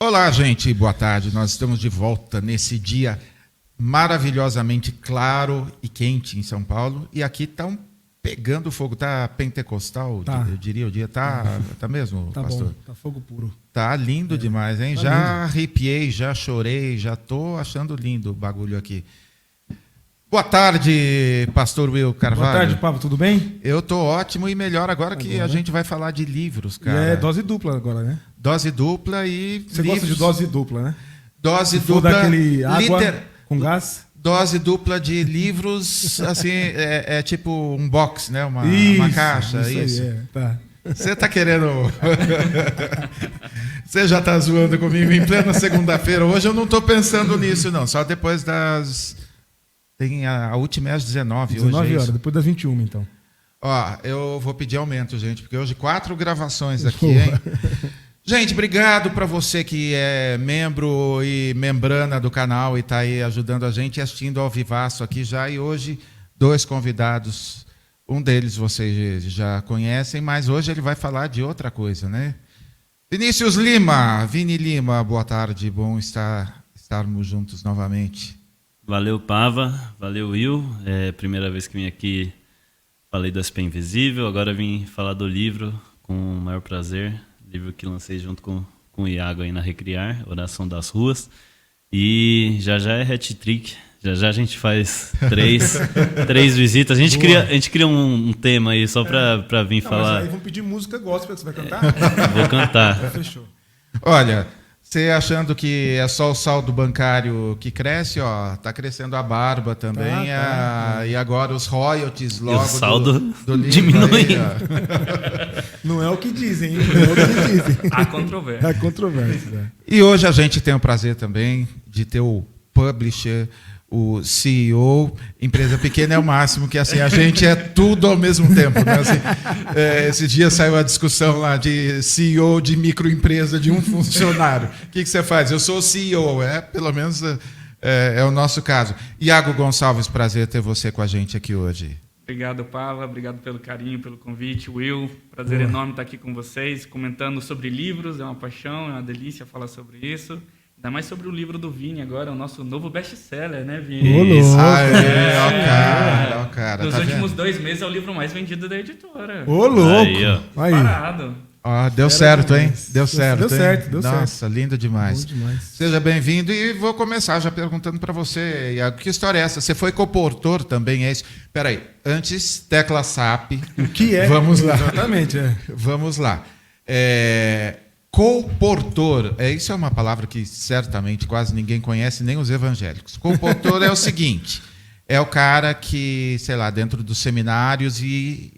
Olá, gente, boa tarde. Nós estamos de volta nesse dia maravilhosamente claro e quente em São Paulo. E aqui está pegando fogo, tá pentecostal, Tá. eu diria o dia. Tá mesmo, Tá pastor? bom, tá fogo puro. Tá lindo demais, hein? Tá Já lindo. arrepiei, já chorei, já tô achando lindo o bagulho aqui. Boa tarde, pastor Will Carvalho. Boa tarde, Pablo, tudo bem? Eu tô ótimo e melhor agora que a gente vai falar de livros, E cara. é dose dupla agora, né? Dose dupla e Você livros. gosta de dose dupla, né? Dose Se for dupla. daquele água com gás. Dose dupla de livros, assim, é tipo um box, né? Uma caixa, isso. Aí, tá. Você tá querendo... Você já tá zoando comigo em plena segunda-feira. Hoje eu não tô pensando nisso, não. Só depois das... Tem a última é às 19 hoje. 19 é horas, isso? depois das 21, então. Ó, eu vou pedir aumento, gente, porque hoje 4 gravações aqui, hein? Gente, obrigado para você que é membro e membrana do canal e está aí ajudando a gente e assistindo ao vivaço aqui já. E hoje, 2 convidados. Um deles vocês já conhecem, mas hoje ele vai falar de outra coisa, né? Vinícius Lima, Vini Lima, boa tarde. Bom estarmos juntos novamente. Valeu, Pava. Valeu, Will. É a primeira vez que vim aqui, falei do SP Invisível. Agora vim falar do livro com o maior prazer. Livro que lancei junto com o Iago aí na Recriar, Oração das Ruas. E já é hat-trick. Já a gente faz 3 visitas. A gente cria um tema aí só pra vir falar. Mas aí vamos pedir música gospel, você vai cantar? Vou cantar. Fechou. Olha, você achando que é só o saldo bancário que cresce, ó, tá crescendo a barba também, e agora os royalties logo o saldo do livro diminui. aí, ó. Não é o que dizem, hein? Não é o que dizem. Há controvérsia. É controvérsia. Né? E hoje a gente tem o prazer também de ter o publisher, o CEO. Empresa pequena é o máximo, que assim, a gente é tudo ao mesmo tempo. Né? Assim, esse dia saiu a discussão lá de CEO de microempresa de um funcionário. O que você faz? Eu sou o CEO, pelo menos é o nosso caso. Iago Gonçalves, prazer ter você com a gente aqui hoje. Obrigado, Pava. Obrigado pelo carinho, pelo convite. Will, prazer enorme estar aqui com vocês, comentando sobre livros. É uma paixão, é uma delícia falar sobre isso. Ainda mais sobre o livro do Vini agora, o nosso novo best-seller, né, Vini? Ô, louco. Ó, cara. Nos Tá últimos vendo? 2 meses é o livro mais vendido da editora. Ô, louco. Aí, ó. Aí. Parado. Ó, deu certo, hein? Deu certo. Deu hein? certo, deu certo. Nossa, lindo demais. Bom demais. Seja bem-vindo e vou começar já perguntando para você, Iago, que história é essa? Você foi coportor também, é isso? Peraí, antes, tecla SAP. O que é? Vamos lá. Exatamente, é. Vamos lá. Coportor, isso é uma palavra que certamente quase ninguém conhece, nem os evangélicos. Coportor é o seguinte, é o cara que, sei lá, dentro dos seminários e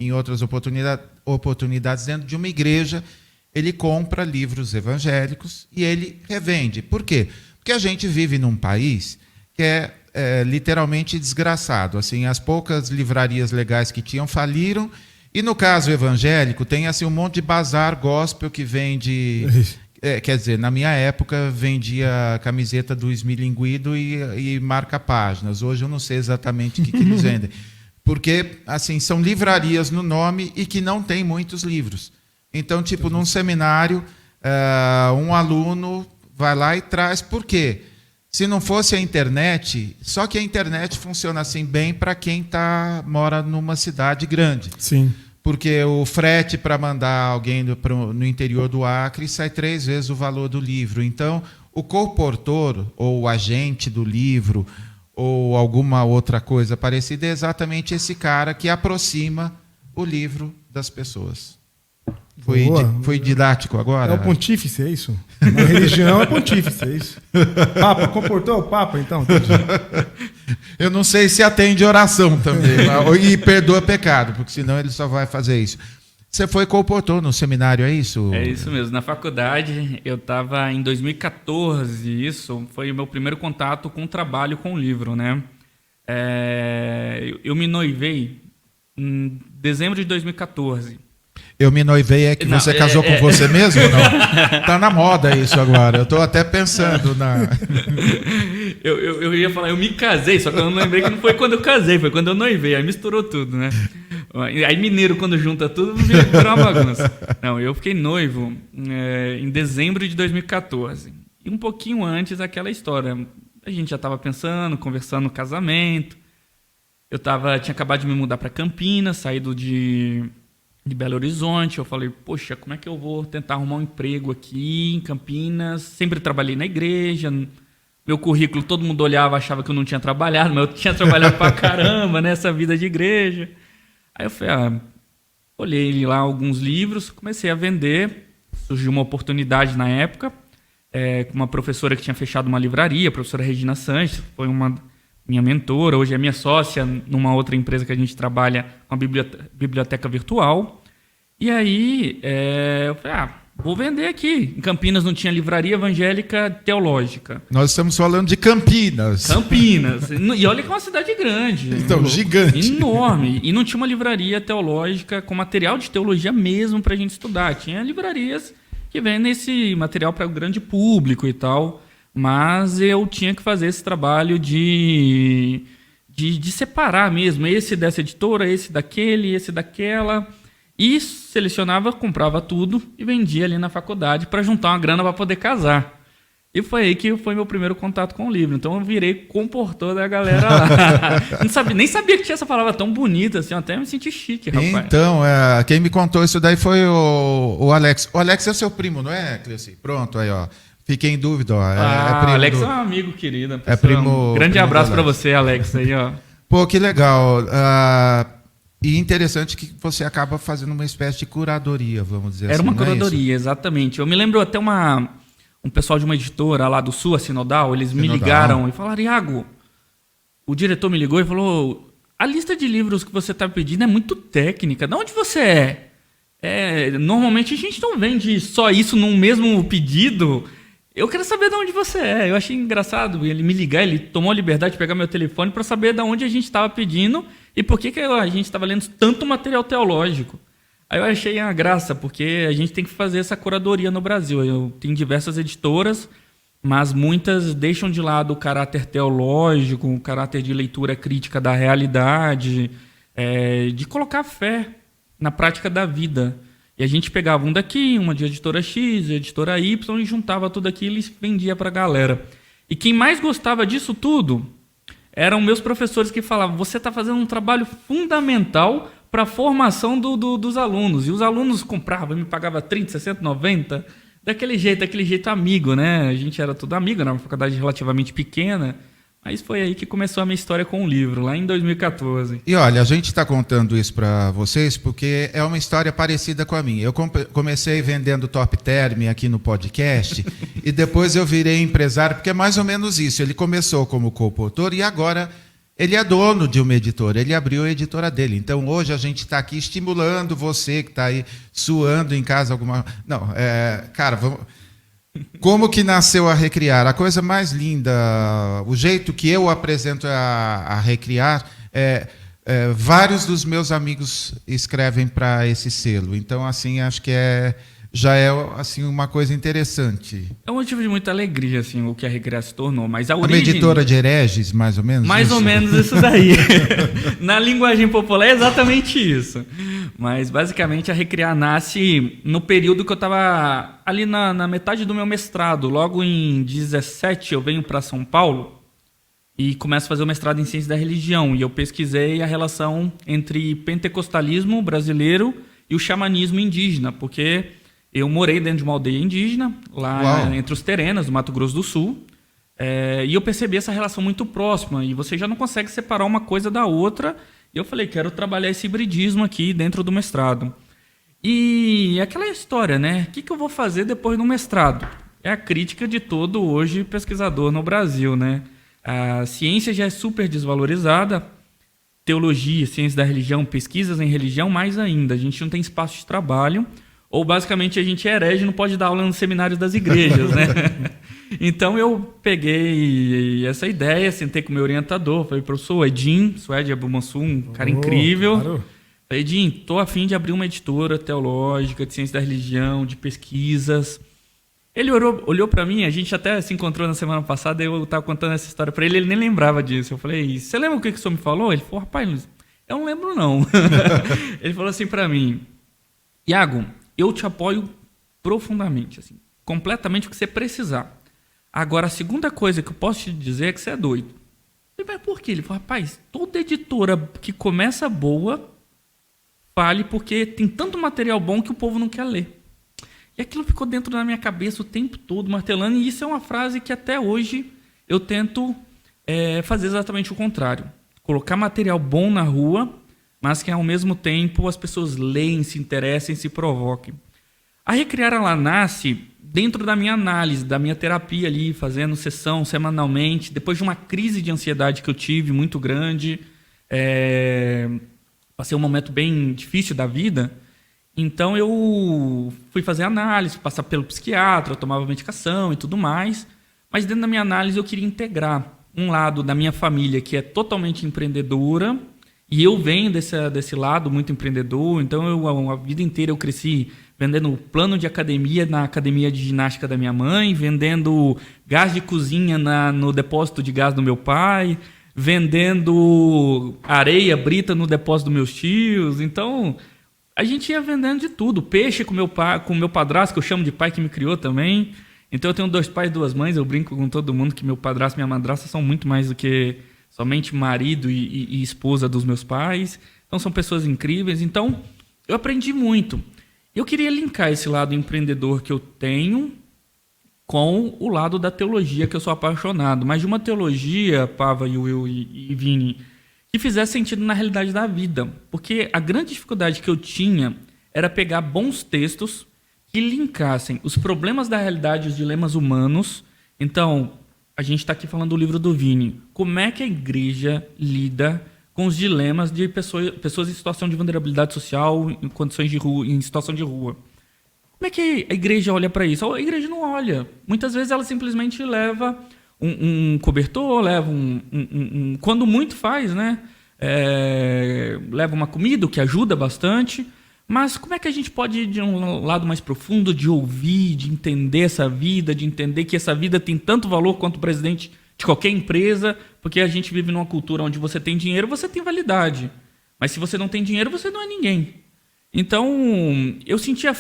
em outras oportunidades dentro de uma igreja, ele compra livros evangélicos e ele revende. Por quê? Porque a gente vive num país que é literalmente desgraçado. Assim, as poucas livrarias legais que tinham faliram. E no caso evangélico, tem assim, um monte de bazar gospel que vende... quer dizer, na minha época, vendia camiseta do Esmilinguido e marca-páginas. Hoje eu não sei exatamente o que eles vendem. Porque assim, são livrarias no nome e que não tem muitos livros. Então, tipo, num seminário, um aluno vai lá e traz. Por quê? Se não fosse a internet, só que a internet funciona assim bem para quem mora numa cidade grande. Sim. Porque o frete para mandar alguém no interior do Acre sai 3 vezes o valor do livro. Então, o coportor, ou o agente do livro, ou alguma outra coisa parecida, é exatamente esse cara que aproxima o livro das pessoas. Foi didático agora? É o pontífice, é isso? Na religião é pontífice, é isso? Papa, comportou o Papa, então? Entendi. Eu não sei se atende oração também, e perdoa pecado, porque senão ele só vai fazer isso. Você foi comportor no seminário, é isso? É isso mesmo. Na faculdade, eu estava em 2014, isso foi o meu primeiro contato com o trabalho com o livro, né? Eu me noivei em dezembro de 2014. Eu me noivei é que Não, você casou com você mesmo? Não. Tá na moda isso agora. Eu estou até pensando na... Eu ia falar, eu me casei, só que eu não lembrei que não foi quando eu casei, foi quando eu noivei, aí misturou tudo, né? Aí mineiro, quando junta tudo, vira uma bagunça. Não, eu fiquei noivo em dezembro de 2014. E um pouquinho antes, aquela história. A gente já estava pensando, conversando no casamento. Eu tinha acabado de me mudar para Campinas, saído de Belo Horizonte. Eu falei, poxa, como é que eu vou tentar arrumar um emprego aqui em Campinas? Sempre trabalhei na igreja. Meu currículo, todo mundo olhava, achava que eu não tinha trabalhado, mas eu tinha trabalhado pra caramba nessa vida de igreja. Aí eu falei, olhei lá alguns livros, comecei a vender. Surgiu uma oportunidade na época, com uma professora que tinha fechado uma livraria, a professora Regina Sanches, foi uma minha mentora, hoje é minha sócia numa outra empresa que a gente trabalha com a biblioteca virtual. E aí eu falei, vou vender aqui. Em Campinas não tinha livraria evangélica teológica. Nós estamos falando de Campinas. Campinas. E olha que é uma cidade grande. Então, gigante. Enorme. E não tinha uma livraria teológica com material de teologia mesmo para a gente estudar. Tinha livrarias que vendem esse material para o grande público e tal. Mas eu tinha que fazer esse trabalho de separar mesmo. Esse dessa editora, esse daquele, esse daquela... E selecionava, comprava tudo e vendia ali na faculdade para juntar uma grana para poder casar. E foi aí que foi meu primeiro contato com o livro. Então eu virei comportor da galera lá. Nem sabia que tinha essa palavra tão bonita assim. Eu até me senti chique, rapaz. Então, quem me contou isso daí foi o Alex. O Alex é seu primo, não é, Cleuci? Pronto, aí, ó. Fiquei em dúvida, ó. Primo Alex é um amigo querido. É primo. Grande abraço para você, Alex. Aí, ó. Pô, que legal. E interessante que você acaba fazendo uma espécie de curadoria, vamos dizer assim. Era uma curadoria, exatamente. Eu me lembro até um pessoal de uma editora lá do Sul, a Sinodal, eles me ligaram e falaram, Iago, o diretor me ligou e falou, a lista de livros que você está pedindo é muito técnica. De onde você é? Normalmente a gente não vende só isso num mesmo pedido. Eu quero saber de onde você é. Eu achei engraçado ele me ligar, ele tomou a liberdade de pegar meu telefone para saber de onde a gente estava pedindo e por que a gente estava lendo tanto material teológico. Aí eu achei a graça, porque a gente tem que fazer essa curadoria no Brasil. Eu tenho diversas editoras, mas muitas deixam de lado o caráter teológico, o caráter de leitura crítica da realidade, de colocar fé na prática da vida. E a gente pegava um daqui, uma de editora X, editora Y, e juntava tudo aquilo e vendia para a galera. E quem mais gostava disso tudo eram meus professores que falavam, você está fazendo um trabalho fundamental para a formação dos alunos. E os alunos compravam, me pagavam 30, 60, 90, daquele jeito amigo, né? A gente era tudo amigo, era uma faculdade relativamente pequena. Mas foi aí que começou a minha história com o livro, lá em 2014. E olha, a gente está contando isso para vocês porque é uma história parecida com a minha. Eu comecei vendendo Top Term aqui no podcast e depois eu virei empresário, porque é mais ou menos isso. Ele começou como coautor e agora ele é dono de uma editora, ele abriu a editora dele. Então hoje a gente está aqui estimulando você que está aí suando em casa alguma... Não, cara, vamos... Como que nasceu a Recriar? A coisa mais linda, o jeito que eu apresento a Recriar, vários dos meus amigos escrevem para esse selo. Então, assim, acho que já é assim, uma coisa interessante. É um motivo de muita alegria, assim, o que a Recriar se tornou. Mas a origem... origem... Uma editora de hereges, mais ou menos? Mais ou menos isso daí. Na linguagem popular é exatamente isso. Mas, basicamente, a Recriar nasce no período que eu estava ali na metade do meu mestrado. Logo em 17, eu venho para São Paulo e começo a fazer o mestrado em Ciência da Religião. E eu pesquisei a relação entre pentecostalismo brasileiro e o xamanismo indígena, porque eu morei dentro de uma aldeia indígena, lá entre os Terenas, do Mato Grosso do Sul. E eu percebi essa relação muito próxima. E você já não consegue separar uma coisa da outra. E eu falei, quero trabalhar esse hibridismo aqui dentro do mestrado. E aquela história, né? O que eu vou fazer depois do mestrado? É a crítica de todo hoje pesquisador no Brasil, né? A ciência já é super desvalorizada. Teologia, ciência da religião, pesquisas em religião, mais ainda. A gente não tem espaço de trabalho. Ou, basicamente, a gente é herege e não pode dar aula nos seminários das igrejas, né? Então, eu peguei essa ideia, sentei com o meu orientador, falei, professor Edinho, Suede Abumansum, um cara incrível. Claro. Falei, Edinho, estou a fim de abrir uma editora teológica, de ciência da religião, de pesquisas. Ele olhou para mim, a gente até se encontrou na semana passada, eu estava contando essa história para ele, ele nem lembrava disso. Eu falei, você lembra o que o senhor me falou? Ele falou, rapaz, Eu não lembro, não. Ele falou assim para mim: Iago, eu te apoio profundamente, assim, completamente o que você precisar. Agora, a segunda coisa que eu posso te dizer é que você é doido. Eu falei, mas por quê? Ele falou, rapaz, toda editora que começa boa, fale porque tem tanto material bom que o povo não quer ler. E aquilo ficou dentro da minha cabeça o tempo todo, martelando, e isso é uma frase que até hoje eu tento fazer exatamente o contrário. Colocar material bom na rua, mas que ao mesmo tempo as pessoas leem, se interessem, se provoquem. A Recriar ela nasce dentro da minha análise, da minha terapia ali, fazendo sessão semanalmente, depois de uma crise de ansiedade que eu tive muito grande, passei um momento bem difícil da vida, então eu fui fazer análise, passar pelo psiquiatra, eu tomava medicação e tudo mais, mas dentro da minha análise eu queria integrar um lado da minha família que é totalmente empreendedora, e eu venho desse lado muito empreendedor, então a vida inteira eu cresci vendendo plano de academia na academia de ginástica da minha mãe, vendendo gás de cozinha no depósito de gás do meu pai, vendendo areia brita no depósito dos meus tios. Então, a gente ia vendendo de tudo. Peixe com meu padrasto, que eu chamo de pai que me criou também. Então, eu tenho 2 pais e 2 mães, eu brinco com todo mundo que meu padrasto e minha madrasta são muito mais do que somente marido e esposa dos meus pais. Então, são pessoas incríveis. Então, eu aprendi muito. Eu queria linkar esse lado empreendedor que eu tenho com o lado da teologia, que eu sou apaixonado. Mas de uma teologia, Pava, Will e Vini, que fizesse sentido na realidade da vida. Porque a grande dificuldade que eu tinha era pegar bons textos que linkassem os problemas da realidade, os dilemas humanos. Então, a gente está aqui falando do livro do Vini. Como é que a igreja lida com os dilemas de pessoas em situação de vulnerabilidade social, em condições de rua, em situação de rua? Como é que a igreja olha para isso? A igreja não olha. Muitas vezes ela simplesmente leva um cobertor, leva quando muito faz, né? Leva uma comida, o que ajuda bastante. Mas como é que a gente pode ir de um lado mais profundo, de ouvir, de entender essa vida, de entender que essa vida tem tanto valor quanto o presidente de qualquer empresa, porque a gente vive numa cultura onde você tem dinheiro, você tem validade. Mas se você não tem dinheiro, você não é ninguém. Então, eu sentia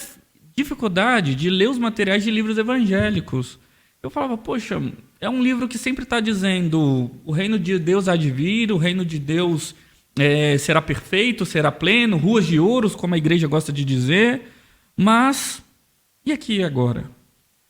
dificuldade de ler os materiais de livros evangélicos. Eu falava, poxa, é um livro que sempre está dizendo o reino de Deus há de vir, o reino de Deus será perfeito, será pleno, ruas de ouros, como a igreja gosta de dizer. Mas, e aqui e agora?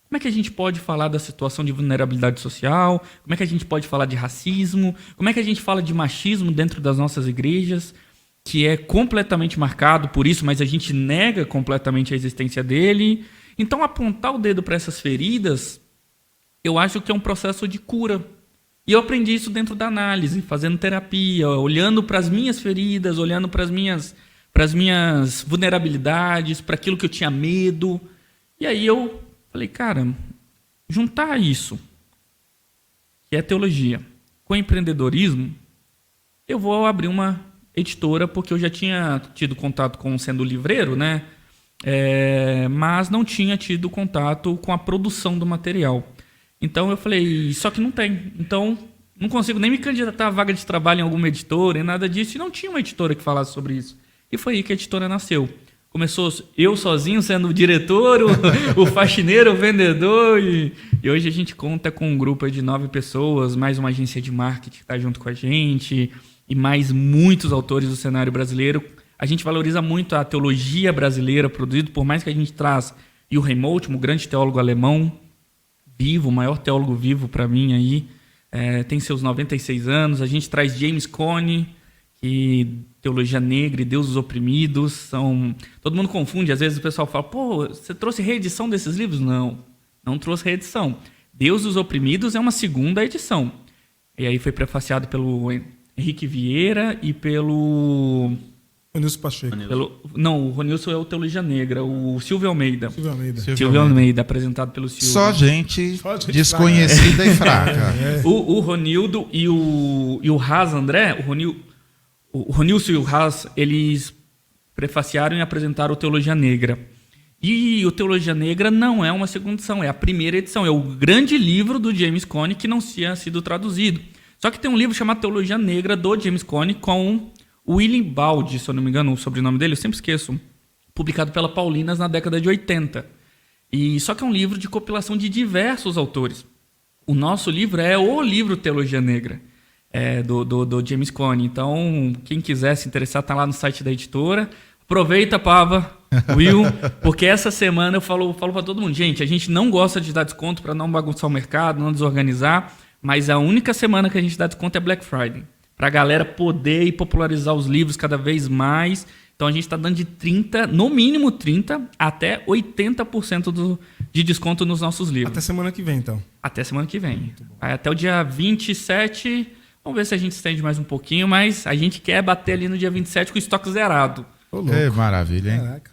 Como é que a gente pode falar da situação de vulnerabilidade social? Como é que a gente pode falar de racismo? Como é que a gente fala de machismo dentro das nossas igrejas, que é completamente marcado por isso, mas a gente nega completamente a existência dele? Então, apontar o dedo para essas feridas, eu acho que é um processo de cura. E eu aprendi isso dentro da análise, fazendo terapia, olhando para as minhas feridas, olhando para as minhas vulnerabilidades, para aquilo que eu tinha medo. E aí eu falei, cara, juntar isso, que é teologia, com empreendedorismo, eu vou abrir uma editora, porque eu já tinha tido contato com sendo livreiro, né? Mas não tinha tido contato com a produção do material. Então eu falei, só que não tem. Então não consigo nem me candidatar a vaga de trabalho em alguma editora, e nada disso. E não tinha uma editora que falasse sobre isso. E foi aí que a editora nasceu. Começou eu sozinho sendo o diretor, o faxineiro, o vendedor. E hoje a gente conta com um grupo de 9 pessoas, mais uma agência de marketing que está junto com a gente, e mais muitos autores do cenário brasileiro. A gente valoriza muito a teologia brasileira produzida, por mais que a gente traz Wilhelm Moltmann, um grande teólogo alemão, vivo, o maior teólogo vivo para mim aí, tem seus 96 anos. A gente traz James Cone, que teologia negra e Deus dos oprimidos são... Todo mundo confunde, às vezes o pessoal fala, pô, você trouxe reedição desses livros? Não trouxe reedição. Deus dos oprimidos é uma segunda edição. E aí foi prefaciado pelo Henrique Vieira e pelo... Ronilson Pacheco. Não, o Ronilson é o Teologia Negra, o Silvio Almeida. Silvio Almeida, apresentado pelo Silvio. Só gente desconhecida e fraca. O Ronildo e o Haas André, o Ronilson e o Haas, eles prefaciaram e apresentaram o Teologia Negra. E o Teologia Negra não é uma segunda edição, é a primeira edição. É o grande livro do James Cone que não tinha sido traduzido. Só que tem um livro chamado Teologia Negra do James Cone com Willy Baldi, se eu não me engano, o sobrenome dele, eu sempre esqueço, publicado pela Paulinas na década de 80. Só que é um livro de compilação de diversos autores. O nosso livro é o livro Teologia Negra, do James Cone. Então, quem quiser se interessar, está lá no site da editora. Aproveita, Pava, Will, porque essa semana eu falo para todo mundo, gente, a gente não gosta de dar desconto para não bagunçar o mercado, não desorganizar, mas a única semana que a gente dá desconto é Black Friday, para a galera poder ir popularizar os livros cada vez mais. Então a gente está dando de 30%, no mínimo 30%, até 80% de desconto nos nossos livros. Até semana que vem, então. Até semana que vem. Vai até o dia 27, vamos ver se a gente estende mais um pouquinho, mas a gente quer bater ali no dia 27 com o estoque zerado. Ô, louco. Maravilha, hein? Caraca.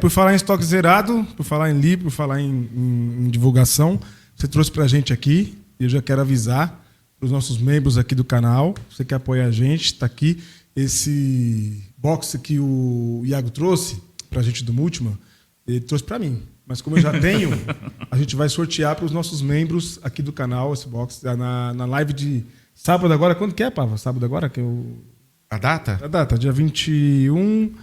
Por falar em estoque zerado, por falar em livro, por falar em divulgação, você trouxe pra gente aqui, e eu já quero avisar para os nossos membros aqui do canal, você que apoia a gente, está aqui esse box que o Iago trouxe pra gente do Multima, ele trouxe para mim. Mas como eu já tenho, a gente vai sortear para os nossos membros aqui do canal esse box na live de sábado agora. Quando que é, Pava? Sábado agora? Que eu... A data? A data, dia 21...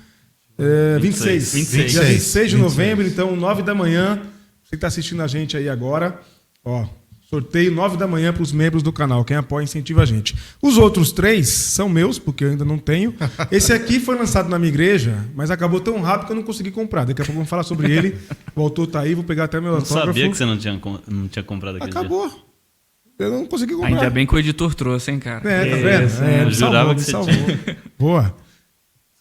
26. 26. Dia 26 de novembro, então 9 da manhã. Você que está assistindo a gente aí agora, ó, sorteio 9 da manhã para os membros do canal. Quem apoia, incentiva a gente. Os outros 3 são meus, porque eu ainda não tenho. Esse aqui foi lançado na minha igreja, mas acabou tão rápido que eu não consegui comprar. Daqui a pouco vamos falar sobre ele. O autor tá aí, vou pegar até meu autógrafo. Eu sabia que você não tinha comprado aquele Acabou. dia. Eu não consegui comprar. Ainda bem que o editor trouxe, hein, cara? Tá vendo? Eu jurava que você tinha. Boa.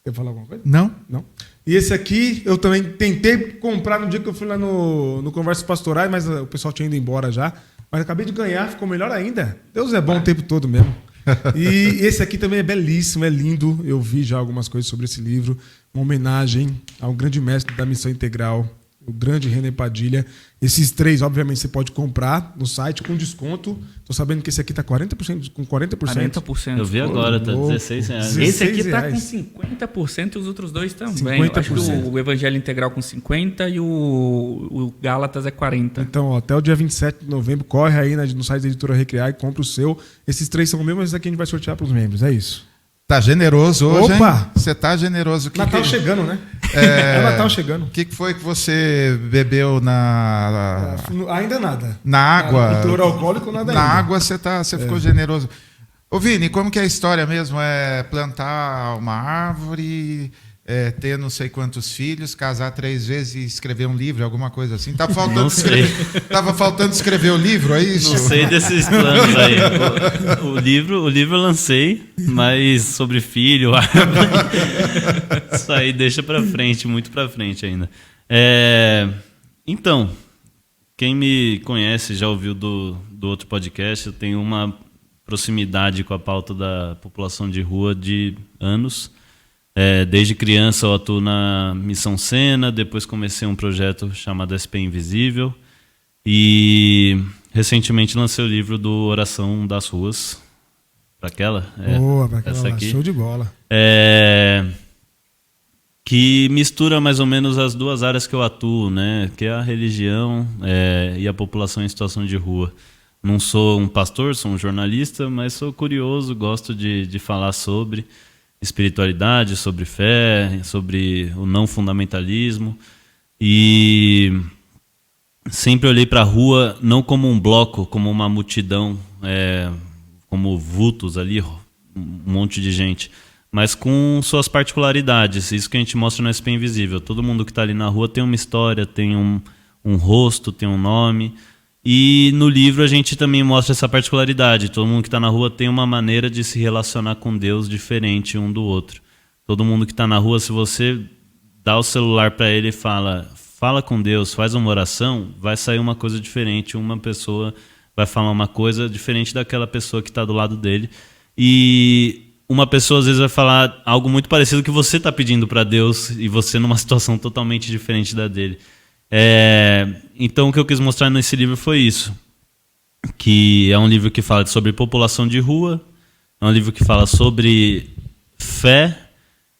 Quer falar alguma coisa? Não? Não. E esse aqui, eu também tentei comprar no dia que eu fui lá no Conversas Pastorais, mas o pessoal tinha ido embora já. Mas acabei de ganhar, ficou melhor ainda. Deus é bom o tempo todo mesmo. E esse aqui também é belíssimo, é lindo. Eu vi já algumas coisas sobre esse livro. Uma homenagem ao grande mestre da Missão Integral, o grande René Padilha. Esses 3, obviamente, você pode comprar no site com desconto. Tô sabendo que esse aqui tá 40%, com 40%. 40%. Eu vi agora, tá louco. R$16. Esse aqui tá com R$16. 50% e os outros dois também. 50%. Eu acho que o Evangelho Integral com 50% e o Gálatas é 40%. Então, ó, até o dia 27 de novembro, corre aí no site da Editora Recriar e compra o seu. Esses 3 são meus, mas esse aqui a gente vai sortear para os membros. É isso. Tá generoso hoje, Opa! hein? Você tá generoso. Natal chegando, né? É Natal chegando. O que foi que você bebeu Ainda nada. na água? No teor alcoólico, nada Na ainda. água você ficou generoso. Ô Vini, como que é a história mesmo? É plantar uma árvore, ter não sei quantos filhos, casar 3 vezes e escrever um livro, alguma coisa assim? Tá faltando Não sei. Tava faltando escrever o livro, é isso? Não sei desses planos aí. O livro eu lancei, mas sobre filho, árvore, isso aí deixa pra frente, muito pra frente ainda. Então, quem me conhece, já ouviu do outro podcast, eu tenho uma proximidade com a pauta da população de rua de anos. Desde criança eu atuo na Missão Sena, depois comecei um projeto chamado SP Invisível e recentemente lancei o livro do Oração das Ruas. Para aquela? Boa, pra aquela essa lá, aqui. show de bola. Que mistura mais ou menos as 2 áreas que eu atuo, né? Que é a religião e a população em situação de rua. Não sou um pastor, sou um jornalista, mas sou curioso, gosto de falar sobre espiritualidade, sobre fé, sobre o não fundamentalismo, e sempre olhei para a rua não como um bloco, como uma multidão, como vultos ali, um monte de gente, mas com suas particularidades. Isso que a gente mostra no SP Invisível. Todo mundo que está ali na rua tem uma história, tem um rosto, tem um nome. E no livro a gente também mostra essa particularidade. Todo mundo que está na rua tem uma maneira de se relacionar com Deus diferente um do outro. Todo mundo que está na rua, se você dá o celular para ele e fala com Deus, faz uma oração, vai sair uma coisa diferente. Uma pessoa vai falar uma coisa diferente daquela pessoa que está do lado dele. E uma pessoa às vezes vai falar algo muito parecido que você está pedindo para Deus e você numa situação totalmente diferente da dele. Então o que eu quis mostrar nesse livro foi isso, que é um livro que fala sobre população de rua, é um livro que fala sobre fé,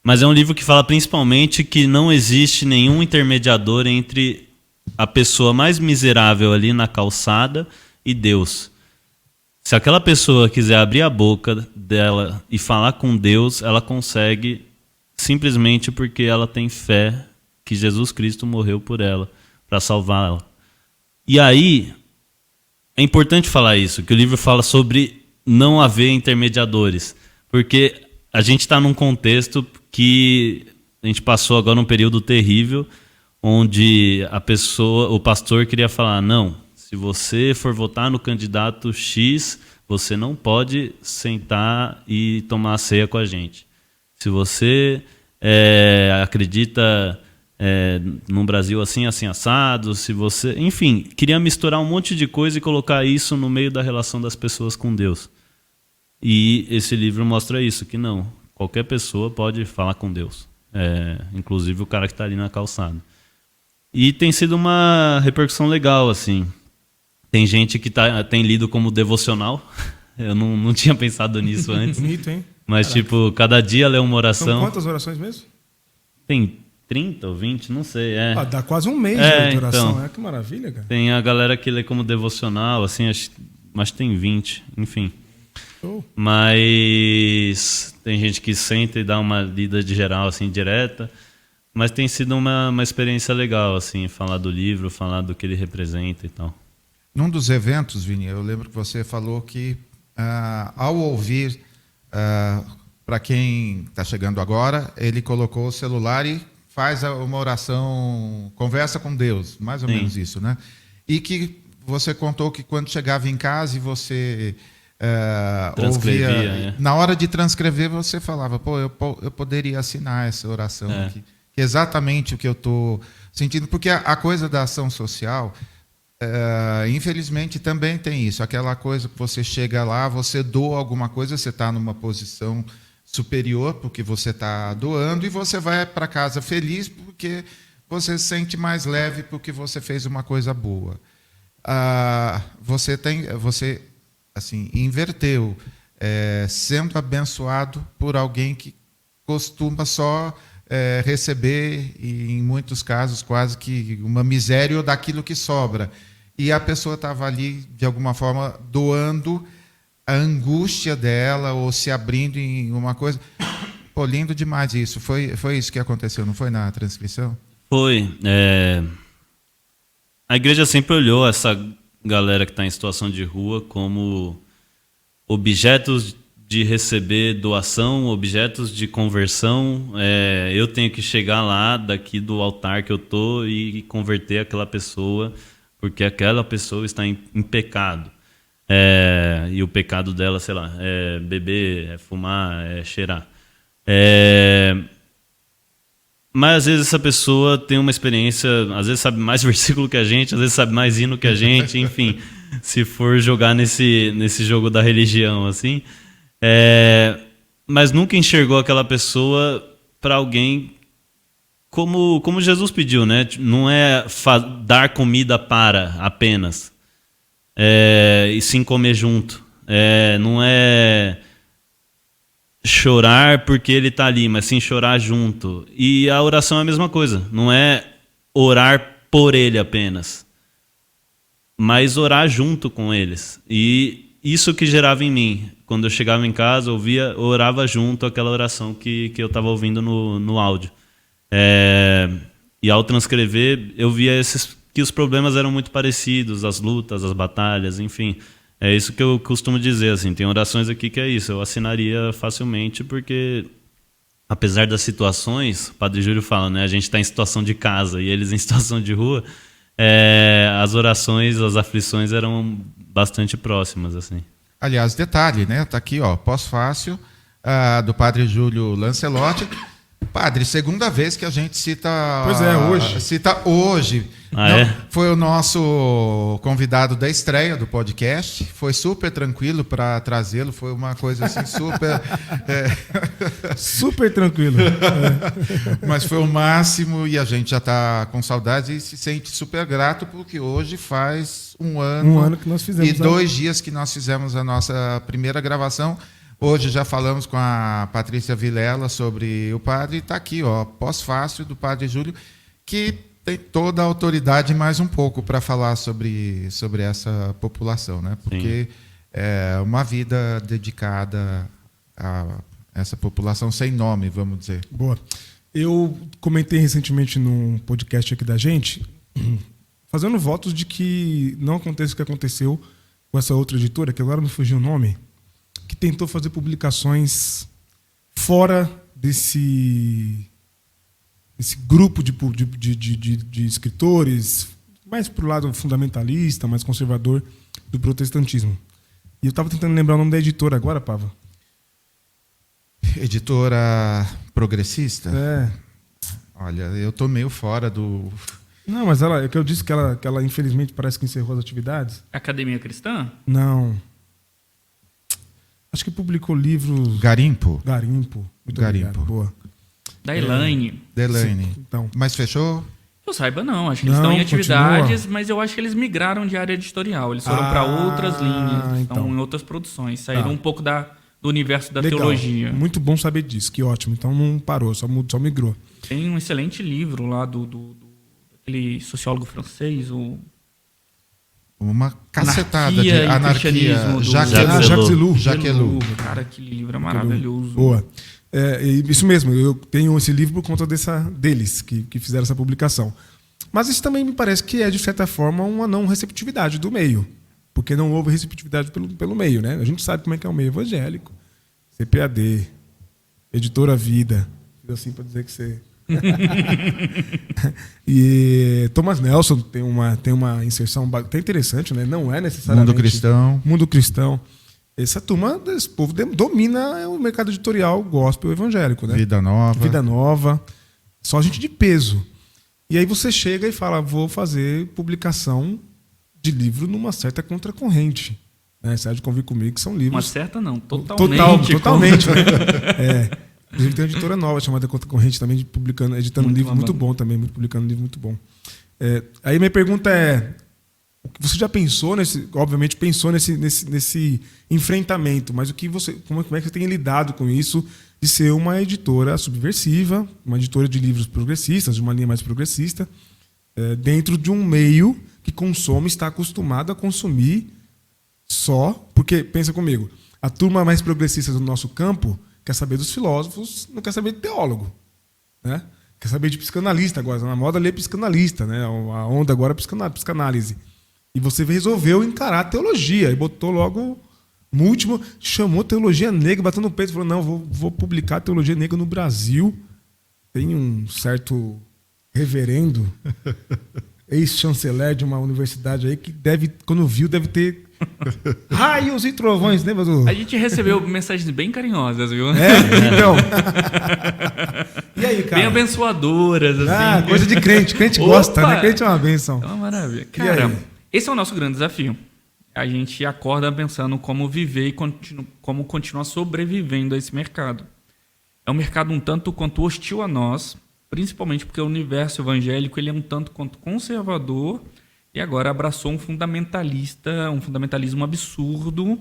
mas é um livro que fala principalmente que não existe nenhum intermediador entre a pessoa mais miserável ali na calçada e Deus. Se aquela pessoa quiser abrir a boca dela e falar com Deus, ela consegue simplesmente porque ela tem fé que Jesus Cristo morreu por ela, para salvá-la. E aí, é importante falar isso, que o livro fala sobre não haver intermediadores, porque a gente está num contexto que a gente passou agora um período terrível, onde o pastor queria falar, não, se você for votar no candidato X, você não pode sentar e tomar a ceia com a gente. Se você acredita num Brasil assim, assim, assado, se você... Enfim, queria misturar um monte de coisa e colocar isso no meio da relação das pessoas com Deus. E esse livro mostra isso, que não, qualquer pessoa pode falar com Deus. Inclusive o cara que está ali na calçada. E tem sido uma repercussão legal, assim. Tem gente que tem lido como devocional. Eu não tinha pensado nisso antes. Bonito, hein? Mas, Caraca. tipo, cada dia lê uma oração. São quantas orações mesmo? Tem 30 ou 20, não sei. Dá quase um mês de oração. Então, Que maravilha, cara. tem a galera que lê como devocional, assim, mas tem 20, enfim. Show. Mas tem gente que senta e dá uma lida de geral, assim, direta. Mas tem sido uma experiência legal, assim, falar do livro, falar do que ele representa e tal. Num dos eventos, Vini, eu lembro que você falou que, ao ouvir, para quem está chegando agora, ele colocou o celular e faz uma oração, conversa com Deus, mais ou menos isso, né? E que você contou que quando chegava em casa e você ouvia, na hora de transcrever você falava, pô, eu poderia assinar essa oração aqui. Que é exatamente o que eu estou sentindo, porque a coisa da ação social, infelizmente também tem isso, aquela coisa que você chega lá, você doa alguma coisa, você está numa posição superior porque você está doando e você vai para casa feliz porque você se sente mais leve porque você fez uma coisa boa. Você assim, inverteu, sendo abençoado por alguém que costuma só receber, e em muitos casos quase que uma miséria ou daquilo que sobra. E a pessoa estava ali, de alguma forma, doando a angústia dela ou se abrindo em uma coisa. Pô, lindo demais isso. Foi isso que aconteceu, não foi na transcrição? Foi. A igreja sempre olhou essa galera que está em situação de rua como objetos de receber doação, objetos de conversão. Eu tenho que chegar lá, daqui do altar que eu estou, e converter aquela pessoa, porque aquela pessoa está em pecado. E o pecado dela, sei lá, é beber, é fumar, é cheirar. Mas às vezes essa pessoa tem uma experiência, às vezes sabe mais versículo que a gente, às vezes sabe mais hino que a gente, enfim, se for jogar nesse jogo da religião, assim. Mas nunca enxergou aquela pessoa para alguém como Jesus pediu, né? Não é dar comida para apenas, e sim comer junto. Não é chorar porque ele está ali, mas sim chorar junto. E a oração é a mesma coisa. Não é orar por ele apenas, mas orar junto com eles. E isso que gerava em mim. Quando eu chegava em casa, eu orava junto aquela oração que eu estava ouvindo no áudio. E ao transcrever, eu via que os problemas eram muito parecidos, as lutas, as batalhas, enfim. É isso que eu costumo dizer, assim, tem orações aqui que é isso, eu assinaria facilmente, porque apesar das situações, o Padre Júlio fala, né, a gente está em situação de casa e eles em situação de rua, as orações, as aflições eram bastante próximas, assim. Aliás, detalhe, né, tá aqui, ó, pós-fácil, do Padre Júlio Lancelotti. Padre, segunda vez que a gente cita... Pois hoje. Cita hoje. Foi o nosso convidado da estreia do podcast. Foi super tranquilo para trazê-lo. Foi uma coisa assim super... Super tranquilo. Mas foi o máximo e a gente já está com saudades e se sente super grato porque hoje faz um ano... Um ano que nós fizemos. E 2 dias que nós fizemos a nossa primeira gravação. Hoje já falamos com a Patrícia Vilela sobre o padre, e está aqui, ó, pós-fácil do Padre Júlio, que tem toda a autoridade mais um pouco para falar sobre essa população, né? Porque é uma vida dedicada a essa população sem nome, vamos dizer. Boa. Eu comentei recentemente num podcast aqui da gente, fazendo votos de que não aconteça o que aconteceu com essa outra editora, que agora me fugiu o nome, que tentou fazer publicações fora desse grupo de escritores, mais pro lado fundamentalista, mais conservador do protestantismo. E eu estava tentando lembrar o nome da editora agora, Pava. Editora progressista? É. Olha, eu tô meio fora do... Não, mas ela, é que eu disse que ela infelizmente parece que encerrou as atividades. Academia Cristã? Não. Acho que publicou livros... Garimpo? Garimpo. Muito Garimpo. obrigado. Boa. Da Elaine. Delaney. Então, Mas fechou? Que eu saiba, não. Acho que eles Não, estão em atividades, continua. mas eu acho que eles migraram de área editorial. Eles foram para outras linhas, então. estão em outras produções. Saíram Tá. um pouco do universo da legal. teologia. Muito bom saber disso. Que ótimo. Então não parou, só migrou. Tem um excelente livro lá daquele sociólogo francês, o Uma cacetada Anarquia de e anarquia. Cristianismo do Jacques Ellul. Jacques Ellul. Cara, aquele livro é maravilhoso. Boa. Isso mesmo, eu tenho esse livro por conta deles, que fizeram essa publicação. Mas isso também me parece que é, de certa forma, uma não receptividade do meio. Porque não houve receptividade pelo meio, né? A gente sabe como é que é o meio evangélico. CPAD, Editora Vida. Fiz assim para dizer que você... E Thomas Nelson tem uma inserção bastante interessante, né? Não é necessariamente... Mundo Cristão. Essa turma, esse povo domina o mercado editorial gospel evangélico, né? Vida Nova. Só gente de peso. E aí você chega e fala, vou fazer publicação de livro numa certa contracorrente. Né? Você há de convir comigo que são livros... Uma certa não, totalmente. Totalmente. Né? Inclusive tem uma editora nova chamada Contracorrente também, editando um livro muito bom também, publicando um livro muito bom. Aí minha pergunta é, você já pensou obviamente pensou nesse enfrentamento, mas como é que você tem lidado com isso de ser uma editora subversiva, uma editora de livros progressistas, de uma linha mais progressista, dentro de um meio que está acostumado a consumir só, porque, pensa comigo, a turma mais progressista do nosso campo quer saber dos filósofos, não quer saber de teólogo, né? Quer saber de psicanalista agora, na moda ler psicanalista, né? A onda agora é psicanálise. E você resolveu encarar a teologia e botou logo no último, chamou teologia negra, bateu no peito e falou, não, vou publicar teologia negra no Brasil. Tem um certo reverendo, ex-chanceler de uma universidade aí, que quando viu, deve ter raios e trovões, lembra do... A gente recebeu mensagens bem carinhosas, viu? Então. E aí, cara? Bem abençoadoras, assim. Coisa de crente. Crente gosta, né? Crente é uma bênção. É uma maravilha. Cara, esse é o nosso grande desafio. A gente acorda pensando como viver e como continuar sobrevivendo a esse mercado. É um mercado um tanto quanto hostil a nós, principalmente porque o universo evangélico ele é um tanto quanto conservador e agora abraçou um fundamentalismo absurdo,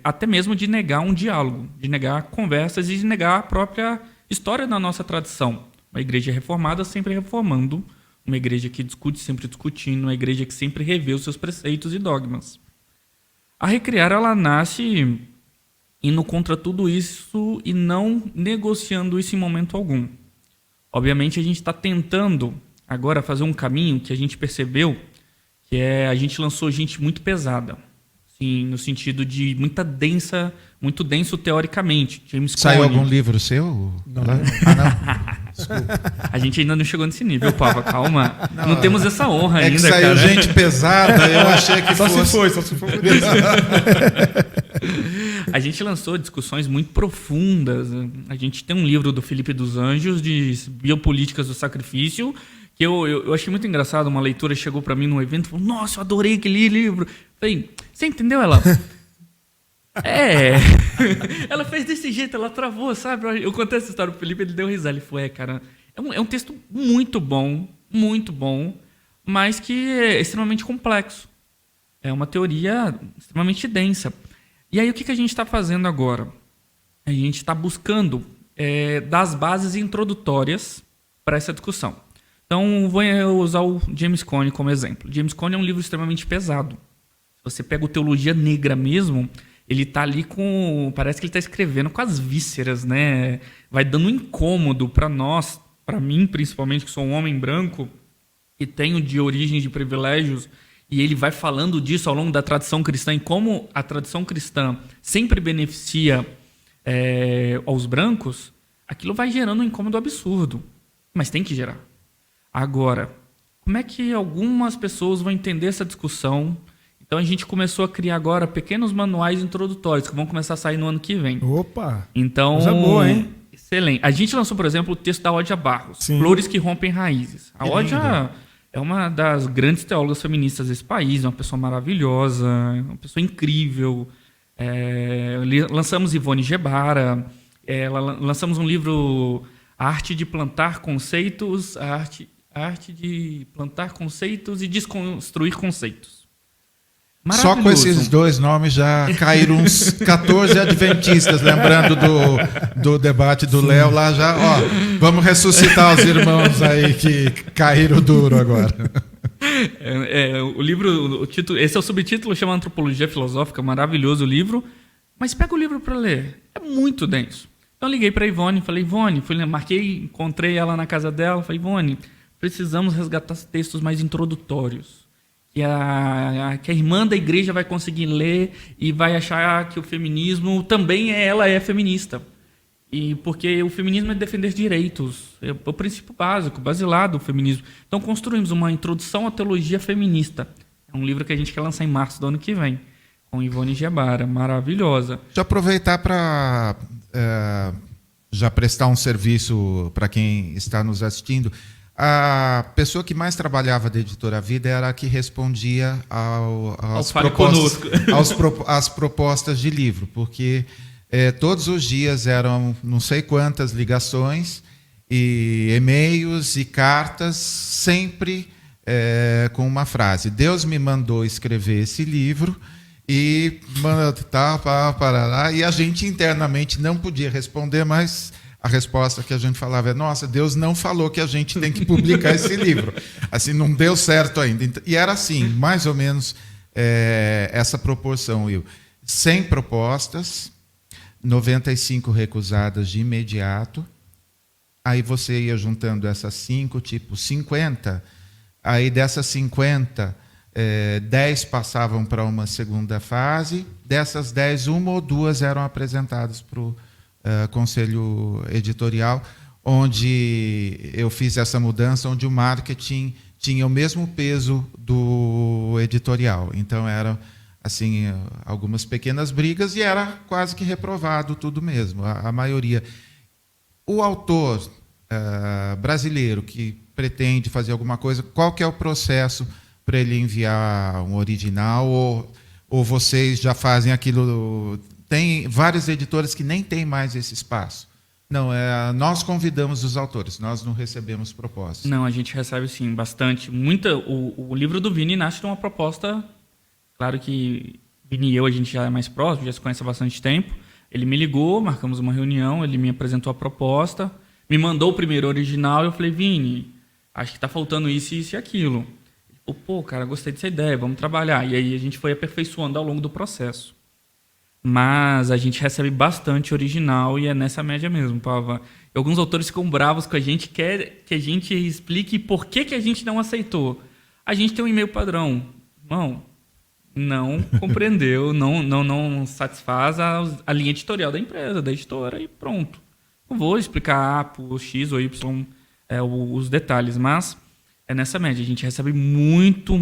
até mesmo de negar um diálogo, de negar conversas e de negar a própria história da nossa tradição. Uma igreja reformada sempre reformando, uma igreja que discute sempre discutindo, uma igreja que sempre revê os seus preceitos e dogmas. A Recriar, ela nasce indo contra tudo isso e não negociando isso em momento algum. Obviamente, a gente está tentando agora fazer um caminho que a gente percebeu, que a gente lançou gente muito pesada, assim, no sentido de muito denso teoricamente. James Saiu Cone. algum livro seu? Não. Não. A gente ainda não chegou nesse nível, Pava, calma. Não temos essa honra ainda, Que saiu cara. gente pesada, eu achei que Só fosse... se for por isso. A gente lançou discussões muito profundas. A gente tem um livro do Felipe dos Anjos, de Biopolíticas do Sacrifício, que eu achei muito engraçado. Uma leitora chegou para mim num evento e falou, nossa, eu adorei aquele livro. Falei, você entendeu? Ela... Ela fez desse jeito, ela travou, sabe? Eu contei essa história pro Felipe, ele deu risada. Ele falou, cara, é um texto muito bom, mas que é extremamente complexo. É uma teoria extremamente densa. E aí, o que a gente está fazendo agora? A gente está buscando dar as bases introdutórias para essa discussão. Então, vou usar o James Cone como exemplo. James Cone é um livro extremamente pesado. você pega o Teologia Negra mesmo, ele tá ali com... Parece que ele tá escrevendo com as vísceras, né? Vai dando um incômodo para nós, para mim principalmente, que sou um homem branco, que tenho de origens de privilégios, e ele vai falando disso ao longo da tradição cristã, e como a tradição cristã sempre beneficia aos brancos, aquilo vai gerando um incômodo absurdo. Mas tem que gerar. Agora, como é que algumas pessoas vão entender essa discussão? Então a gente começou a criar agora pequenos manuais introdutórios, que vão começar a sair no ano que vem. Opa! Então, coisa boa, hein? Excelente. A gente lançou, por exemplo, o texto da Odia Barros, Sim. Flores que Rompem Raízes. A Que Odia é uma das grandes teólogas feministas desse país, uma pessoa maravilhosa, uma pessoa incrível. Lançamos Ivone Gebara, lançamos um livro, A Arte de Plantar Conceitos, a arte de plantar conceitos e desconstruir conceitos. Só com esses dois nomes já caíram uns 14 adventistas, lembrando do debate do Léo lá já. Ó, vamos ressuscitar os irmãos aí que caíram duro agora. O livro, o título, esse é o subtítulo, chama Antropologia Filosófica, maravilhoso o livro, mas pega o livro para ler, é muito denso. Então eu liguei para Ivone, falei, Ivone, encontrei ela na casa dela, falei, Ivone, precisamos resgatar textos mais introdutórios. Que a irmã da igreja vai conseguir ler e vai achar que o feminismo também ela é feminista. E porque o feminismo é defender direitos, é o princípio básico, basilar do feminismo. Então construímos uma introdução à teologia feminista. É um livro que a gente quer lançar em março do ano que vem, com Ivone Gebara, maravilhosa. Deixa eu aproveitar para já prestar um serviço para quem está nos assistindo. A pessoa que mais trabalhava da Editora Vida era a que respondia às propostas de livro, porque todos os dias eram não sei quantas ligações, e e-mails e cartas, sempre com uma frase: Deus me mandou escrever esse livro, e a gente internamente não podia responder, mas a resposta que a gente falava é: nossa, Deus não falou que a gente tem que publicar esse livro. Assim, não deu certo ainda. E era assim, mais ou menos essa proporção, Will. 100 propostas, 95 recusadas de imediato. Aí você ia juntando essas 5, tipo 50. Aí dessas 50, 10 passavam para uma segunda fase. Dessas 10, 1 ou 2 eram apresentadas para o conselho editorial, onde eu fiz essa mudança, onde o marketing tinha o mesmo peso do editorial. Então eram assim algumas pequenas brigas e era quase que reprovado tudo mesmo, a maioria. O autor brasileiro que pretende fazer alguma coisa, qual que é o processo para ele enviar um original, ou vocês já fazem aquilo? Tem várias editoras que nem têm mais esse espaço. Não, nós convidamos os autores, nós não recebemos propostas. Não, a gente recebe sim, bastante. O livro do Vini nasce de uma proposta. Claro que Vini e eu, a gente já é mais próximo, já se conhece há bastante tempo. Ele me ligou, marcamos uma reunião, ele me apresentou a proposta, me mandou o primeiro original, eu falei, Vini, acho que está faltando isso, isso e aquilo. Ele falou, pô, cara, gostei dessa ideia, vamos trabalhar. E aí a gente foi aperfeiçoando ao longo do processo. Mas a gente recebe bastante original e é nessa média mesmo, Pava. E alguns autores ficam bravos com a gente, quer que a gente explique por que a gente não aceitou. A gente tem um e-mail padrão. Não compreendeu, não satisfaz a linha editorial da empresa, da editora, e pronto. Não vou explicar por X ou Y os detalhes, mas é nessa média. A gente recebe muito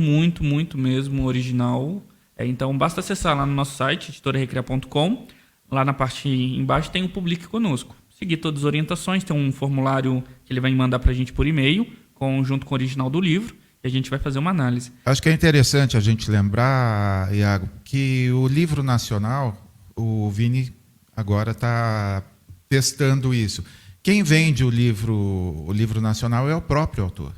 mesmo original. Então, basta acessar lá no nosso site, editorarecrear.com. Lá na parte embaixo tem o Publique Conosco. Seguir todas as orientações, tem um formulário que ele vai mandar para a gente por e-mail, junto com o original do livro, e a gente vai fazer uma análise. Acho que é interessante a gente lembrar, Iago, que o livro nacional, o Vini agora está testando isso. Quem vende o livro nacional é o próprio autor.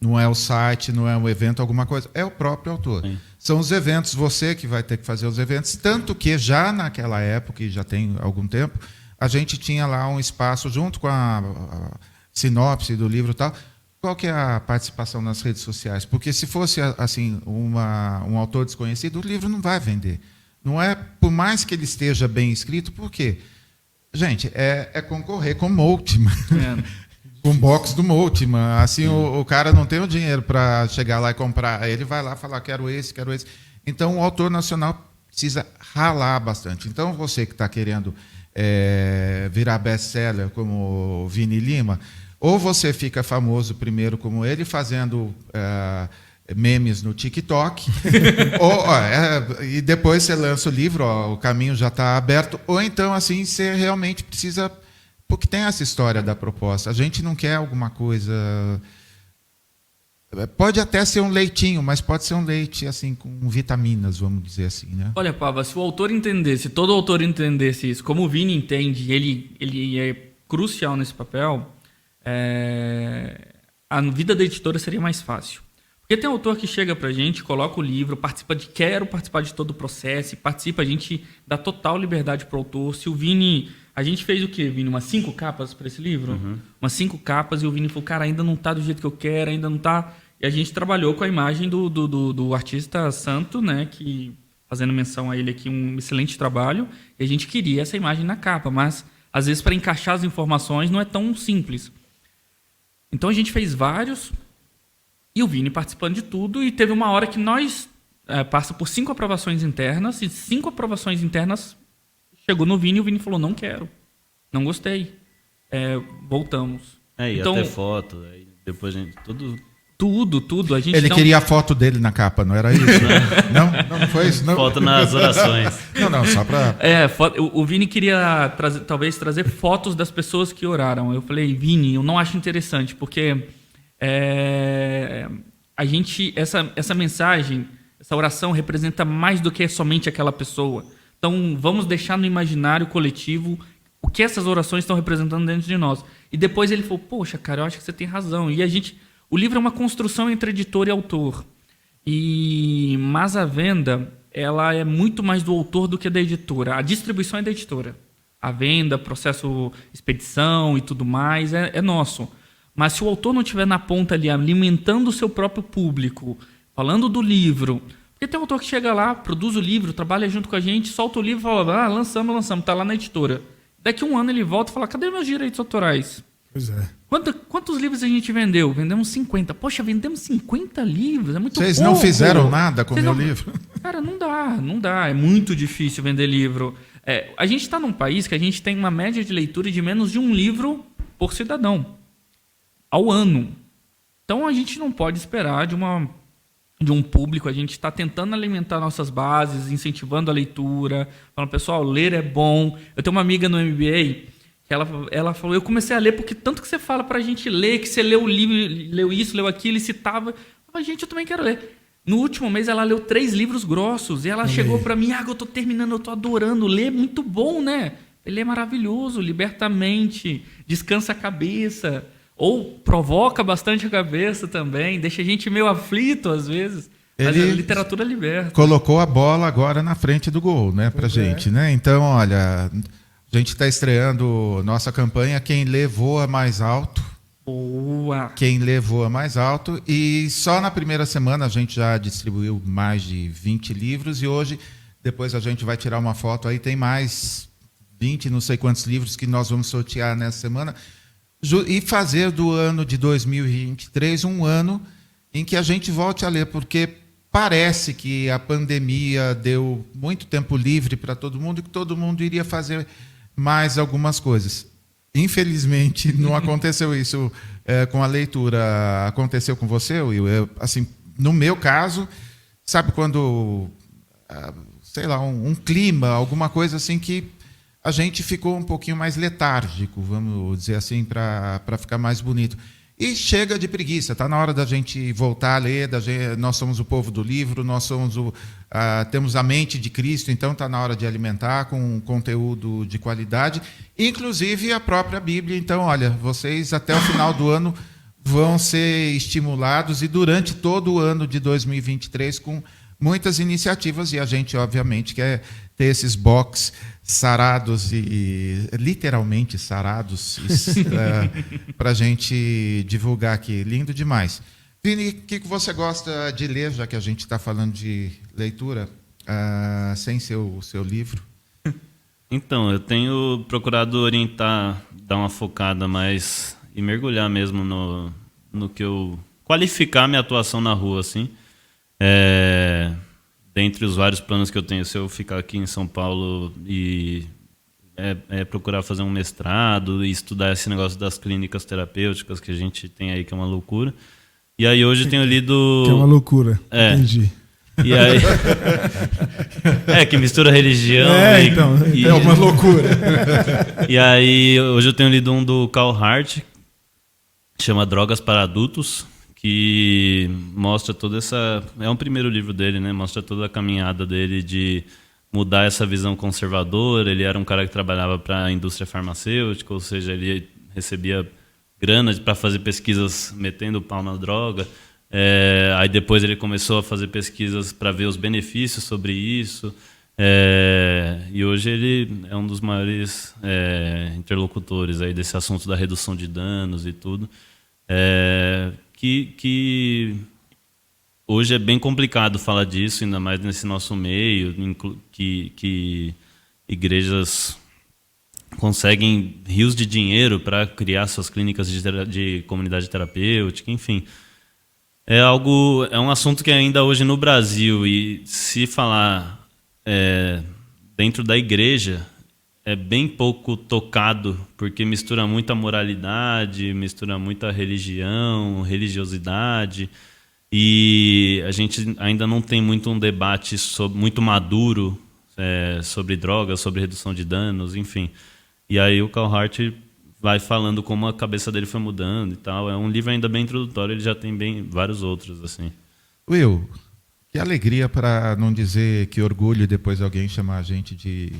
Não é o site, não é um evento, alguma coisa. É o próprio autor. Sim. São os eventos, você que vai ter que fazer os eventos. Tanto que já naquela época, e já tem algum tempo, a gente tinha lá um espaço junto com a sinopse do livro e tal, qual que é a participação nas redes sociais? Porque se fosse assim um autor desconhecido, o livro não vai vender. Não é, por mais que ele esteja bem escrito, por quê? Gente, é concorrer com o Moltmann, com o box do Moltmann. Assim, o cara não tem o dinheiro para chegar lá e comprar. Ele vai lá falar, quero esse, quero esse. Então, o autor nacional precisa ralar bastante. Então, você que está querendo virar best-seller como o Vini Lima, ou você fica famoso primeiro como ele, fazendo memes no TikTok, e depois você lança o livro, o caminho já está aberto, ou então assim você realmente precisa, porque tem essa história da proposta. A gente não quer alguma coisa... Pode até ser um leitinho, mas pode ser um leite assim com vitaminas, vamos dizer assim, né? Olha, Pava, se o autor entendesse, todo autor entendesse isso, como o Vini entende, ele é crucial nesse papel, a vida da editora seria mais fácil. Porque tem autor que chega pra gente, coloca o livro, quero participar de todo o processo, a gente dá total liberdade pro autor. Se o Vini... A gente fez o quê, Vini? Umas 5 capas para esse livro? Uhum. Umas 5 capas, e o Vini falou, cara, ainda não tá do jeito que eu quero, ainda não tá... E a gente trabalhou com a imagem do artista santo, né? Que, fazendo menção a ele aqui, um excelente trabalho. E a gente queria essa imagem na capa, mas às vezes para encaixar as informações não é tão simples. Então a gente fez vários, e o Vini participando de tudo, e teve uma hora que nós passa por 5 aprovações internas, e 5 aprovações internas chegou no Vini, e o Vini falou, não quero, não gostei, voltamos. E então, até foto, aí depois a gente... Tudo. A gente Ele queria a foto dele na capa, não era isso? Não foi isso? Não. Foto nas orações. Não, só para... o Vini queria talvez trazer fotos das pessoas que oraram. Eu falei, Vini, eu não acho interessante, porque a gente, essa mensagem, essa oração representa mais do que somente aquela pessoa. Então, vamos deixar no imaginário coletivo o que essas orações estão representando dentro de nós. E depois ele falou, poxa, cara, eu acho que você tem razão. E o livro é uma construção entre editor e autor. Mas a venda, ela é muito mais do autor do que da editora. A distribuição é da editora. A venda, processo, expedição e tudo mais é nosso. Mas se o autor não estiver na ponta ali, alimentando o seu próprio público, falando do livro... Porque tem um autor que chega lá, produz o livro, trabalha junto com a gente, solta o livro e fala, lançamos, está lá na editora. Daqui a um ano ele volta e fala, cadê meus direitos autorais? Pois é. Quantos livros a gente vendeu? Vendemos 50. Poxa, vendemos 50 livros, é muito pouco. Vocês não fizeram nada com o meu livro? Cara, não dá. É muito difícil vender livro. A gente está num país que a gente tem uma média de leitura de menos de um livro por cidadão ao ano. Então a gente não pode esperar de um público. A gente está tentando alimentar nossas bases, incentivando a leitura, falando, pessoal, ler é bom. Eu tenho uma amiga no MBA que ela falou, eu comecei a ler porque tanto que você fala pra gente ler, que você leu o livro, leu isso, leu aquilo, e citava. Eu falei, gente, eu também quero ler. No último mês ela leu 3 livros grossos, e ela chegou pra mim, eu tô terminando, eu tô adorando, ler é muito bom, né? Ele é maravilhoso, liberta a mente, descansa a cabeça, ou provoca bastante a cabeça também, deixa a gente meio aflito às vezes. Mas a literatura liberta. Colocou a bola agora na frente do gol, né, pra gente, né? Então, olha... A gente está estreando nossa campanha Quem Lê Voa Mais Alto. Boa! Quem Lê Voa Mais Alto. E só na primeira semana a gente já distribuiu mais de 20 livros. E hoje, depois a gente vai tirar uma foto aí, tem mais 20, não sei quantos livros que nós vamos sortear nessa semana. E fazer do ano de 2023 um ano em que a gente volte a ler, porque parece que a pandemia deu muito tempo livre para todo mundo e que todo mundo iria fazer mais algumas coisas. Infelizmente, não aconteceu isso com a leitura. Aconteceu com você, Will? Assim, no meu caso, sabe quando, sei lá, um clima, alguma coisa assim que a gente ficou um pouquinho mais letárgico, vamos dizer assim, para ficar mais bonito. E chega de preguiça, está na hora da gente voltar a ler, nós somos o povo do livro, nós somos temos a mente de Cristo, então está na hora de alimentar com conteúdo de qualidade, inclusive a própria Bíblia. Então, olha, vocês até o final do ano vão ser estimulados, e durante todo o ano de 2023 com muitas iniciativas, e a gente, obviamente, quer ter esses box sarados e literalmente sarados para a gente divulgar aqui. Lindo demais. Vini, o que você gosta de ler, já que a gente está falando de leitura, sem seu livro? Então, eu tenho procurado orientar, dar uma focada mais e mergulhar mesmo no que eu... qualificar minha atuação na rua, assim. Dentre os vários planos que eu tenho, se eu ficar aqui em São Paulo e procurar fazer um mestrado e estudar esse negócio das clínicas terapêuticas que a gente tem aí, que é uma loucura. E aí hoje eu tenho lido... Que é uma loucura, entendi. E aí... que mistura religião e é uma loucura. E aí hoje eu tenho lido um do Carl Hart, que chama Drogas para Adultos, que mostra toda essa... É um primeiro livro dele, né? Mostra toda a caminhada dele de mudar essa visão conservadora. Ele era um cara que trabalhava para a indústria farmacêutica, ou seja, ele recebia grana para fazer pesquisas metendo o pau na droga. Aí depois ele começou a fazer pesquisas para ver os benefícios sobre isso. E hoje ele é um dos maiores interlocutores aí desse assunto da redução de danos e tudo. Que hoje é bem complicado falar disso, ainda mais nesse nosso meio, que igrejas conseguem rios de dinheiro para criar suas clínicas de comunidade terapêutica, enfim. É um assunto que ainda hoje no Brasil, e se falar dentro da igreja, é bem pouco tocado, porque mistura muita moralidade, mistura muita religião, religiosidade, e a gente ainda não tem muito um debate muito maduro sobre drogas, sobre redução de danos, enfim. E aí o Carl Hart vai falando como a cabeça dele foi mudando e tal. É um livro ainda bem introdutório, ele já tem vários outros, assim. Will, que alegria, para não dizer que orgulho depois alguém chamar a gente de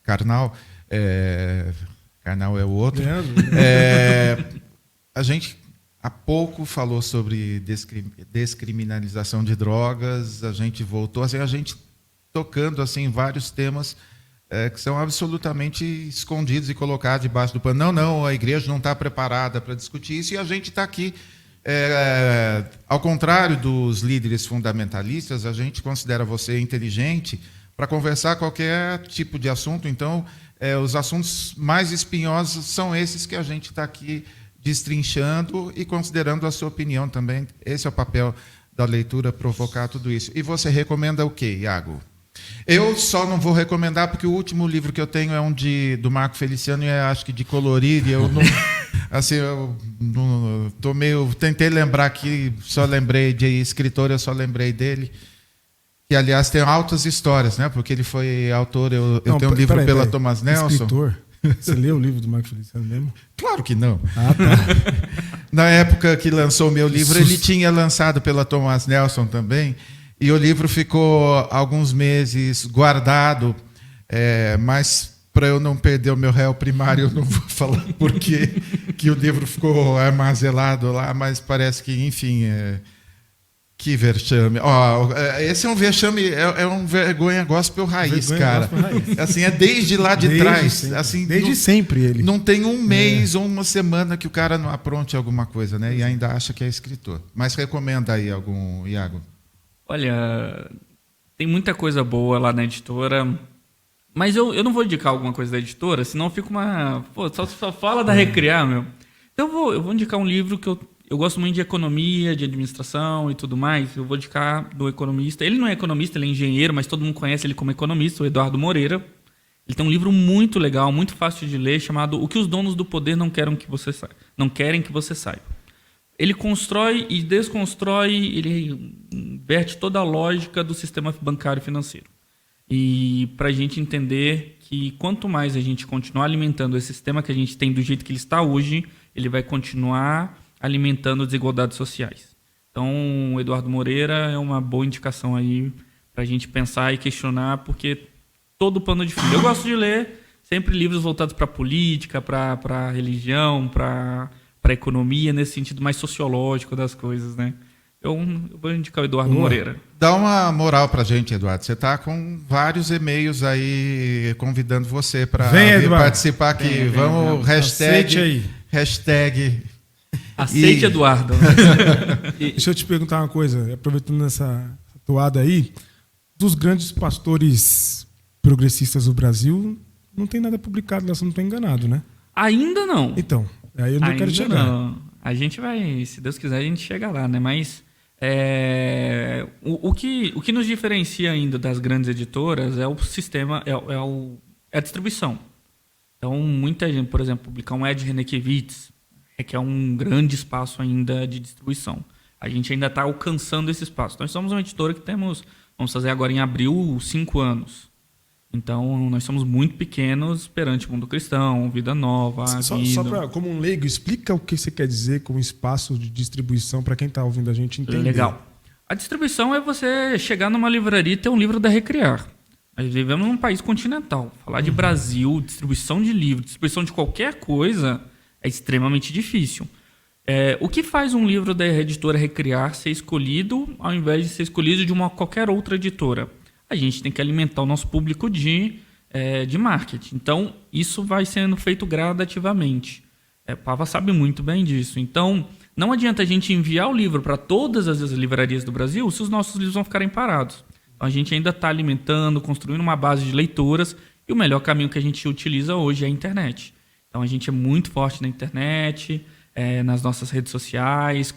carnal. Carnal é o outro. A gente há pouco falou sobre descriminalização de drogas, a gente voltou, assim, a gente tocando assim, vários temas que são absolutamente escondidos e colocados debaixo do pano. Não, a igreja não está preparada para discutir isso, e a gente está aqui. Ao contrário dos líderes fundamentalistas, a gente considera você inteligente para conversar qualquer tipo de assunto. Então, os assuntos mais espinhosos são esses que a gente está aqui destrinchando e considerando a sua opinião também. Esse é o papel da leitura, provocar tudo isso. E você recomenda o quê, Iago? Eu só não vou recomendar porque o último livro que eu tenho é do Marco Feliciano, e acho que de colorir, e eu não... Assim, eu tentei lembrar aqui, só lembrei de escritor, eu só lembrei dele. Que, aliás, tem altas histórias, né? Porque ele foi autor, eu tenho um livro pela Thomas Nelson. Escritor? Você leu o livro do Marco Feliciano mesmo? Claro que não. Ah, tá. Na época que lançou o meu livro, ele tinha lançado pela Thomas Nelson também, e o livro ficou alguns meses guardado, mas para eu não perder o meu réu primário, eu não vou falar por que o livro ficou armazenado lá, mas parece que, enfim, que vexame. Esse é um vexame, é um vergonha gospel raiz, cara. Gospel raiz. Assim, desde lá de trás. Sempre. Assim, desde sempre ele. Não tem um mês ou uma semana que o cara não apronte alguma coisa, né? E ainda acha que é escritor. Mas recomenda aí algum, Iago? Olha, tem muita coisa boa lá na editora, mas eu não vou indicar alguma coisa da editora, senão fica uma... Pô, só fala da Recriar, meu. Então eu vou indicar um livro que eu gosto muito de economia, de administração e tudo mais. Eu vou indicar do economista. Ele não é economista, ele é engenheiro, mas todo mundo conhece ele como economista, o Eduardo Moreira. Ele tem um livro muito legal, muito fácil de ler, chamado O que os donos do poder não querem que você saiba. Ele constrói e desconstrói, ele inverte toda a lógica do sistema bancário e financeiro. E para a gente entender que quanto mais a gente continuar alimentando esse sistema que a gente tem do jeito que ele está hoje, ele vai continuar alimentando desigualdades sociais. Então, o Eduardo Moreira é uma boa indicação aí para a gente pensar e questionar, porque todo pano de fundo. Eu gosto de ler sempre livros voltados para a política, para a religião, para a economia, nesse sentido mais sociológico das coisas, né? eu vou indicar o Eduardo Boa. Moreira. Dá uma moral pra gente, Eduardo. Você tá com vários e-mails aí convidando você para Vem, Eduardo. participar aqui. Vem, Vamos, Aceite aí. hashtag. Aceite, E- Eduardo. Deixa eu te perguntar uma coisa, aproveitando essa toada aí, dos grandes pastores progressistas do Brasil, não tem nada publicado lá, se eu não estou enganado, né? Ainda não. Então, aí eu não quero Ainda chegar. não. A gente vai, se Deus quiser, a gente chega lá, né? Mas o que nos diferencia ainda das grandes editoras é o sistema, é a distribuição. Então, muita gente, por exemplo, publicar um Ed Renekiewicz requer um grande espaço ainda de distribuição. A gente ainda está alcançando esse espaço. Nós somos uma editora que vamos fazer agora em abril 5 anos. Então, nós somos muito pequenos perante o mundo cristão, Vida Nova, Só para, como um leigo, explica o que você quer dizer com espaço de distribuição para quem está ouvindo a gente entender. Legal. A distribuição é você chegar numa livraria e ter um livro da Recriar. Nós vivemos num país continental. Falar de Brasil, distribuição de livro, distribuição de qualquer coisa é extremamente difícil. O que faz um livro da editora Recriar ser escolhido ao invés de ser escolhido de qualquer outra editora? A gente tem que alimentar o nosso público de marketing. Então, isso vai sendo feito gradativamente. Pava sabe muito bem disso. Então, não adianta a gente enviar o livro para todas as livrarias do Brasil se os nossos livros vão ficarem parados. Então, a gente ainda está alimentando, construindo uma base de leitoras e o melhor caminho que a gente utiliza hoje é a internet. Então, a gente é muito forte na internet, nas nossas redes sociais,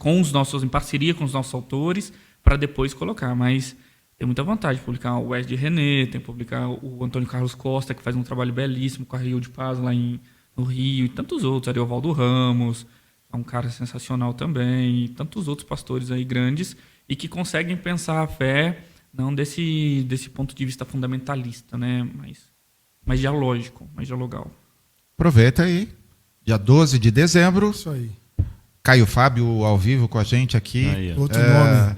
em parceria com os nossos autores, para depois colocar. Mas tem muita vontade de publicar o Ed René, tem que publicar o Antônio Carlos Costa, que faz um trabalho belíssimo com a Rio de Paz lá no Rio, e tantos outros, Ariovaldo Ramos, é um cara sensacional também, e tantos outros pastores aí grandes, e que conseguem pensar a fé não desse ponto de vista fundamentalista, né? mas dialógico, mais dialogal. Aproveita aí. Dia 12 de dezembro, Isso aí. Caio Fábio ao vivo com a gente aqui. Aí, ó. Outro nome.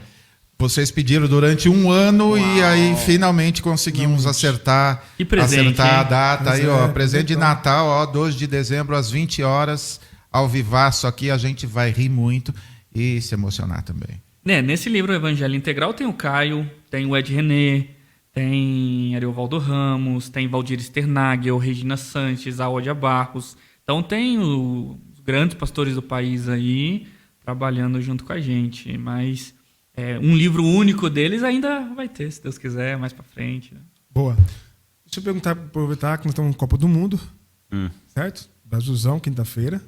Vocês pediram durante um ano e aí finalmente conseguimos acertar presente, a hein? data. Pois Aí, é, ó, presente de então. Natal, ó, 12 de dezembro às 20 horas, ao vivaço aqui, a gente vai rir muito e se emocionar também. Nesse livro Evangelho Integral tem o Caio, tem o Ed René, tem Ariovaldo Ramos, tem Valdir Sternagel, Regina Sanches, Aodia Barros. Então tem os grandes pastores do país aí trabalhando junto com a gente. Mas um livro único deles ainda vai ter, se Deus quiser, mais para frente. Né? Boa. Deixa eu perguntar, aproveitar que nós estamos no Copa do Mundo, certo? Brasilzão, quinta-feira.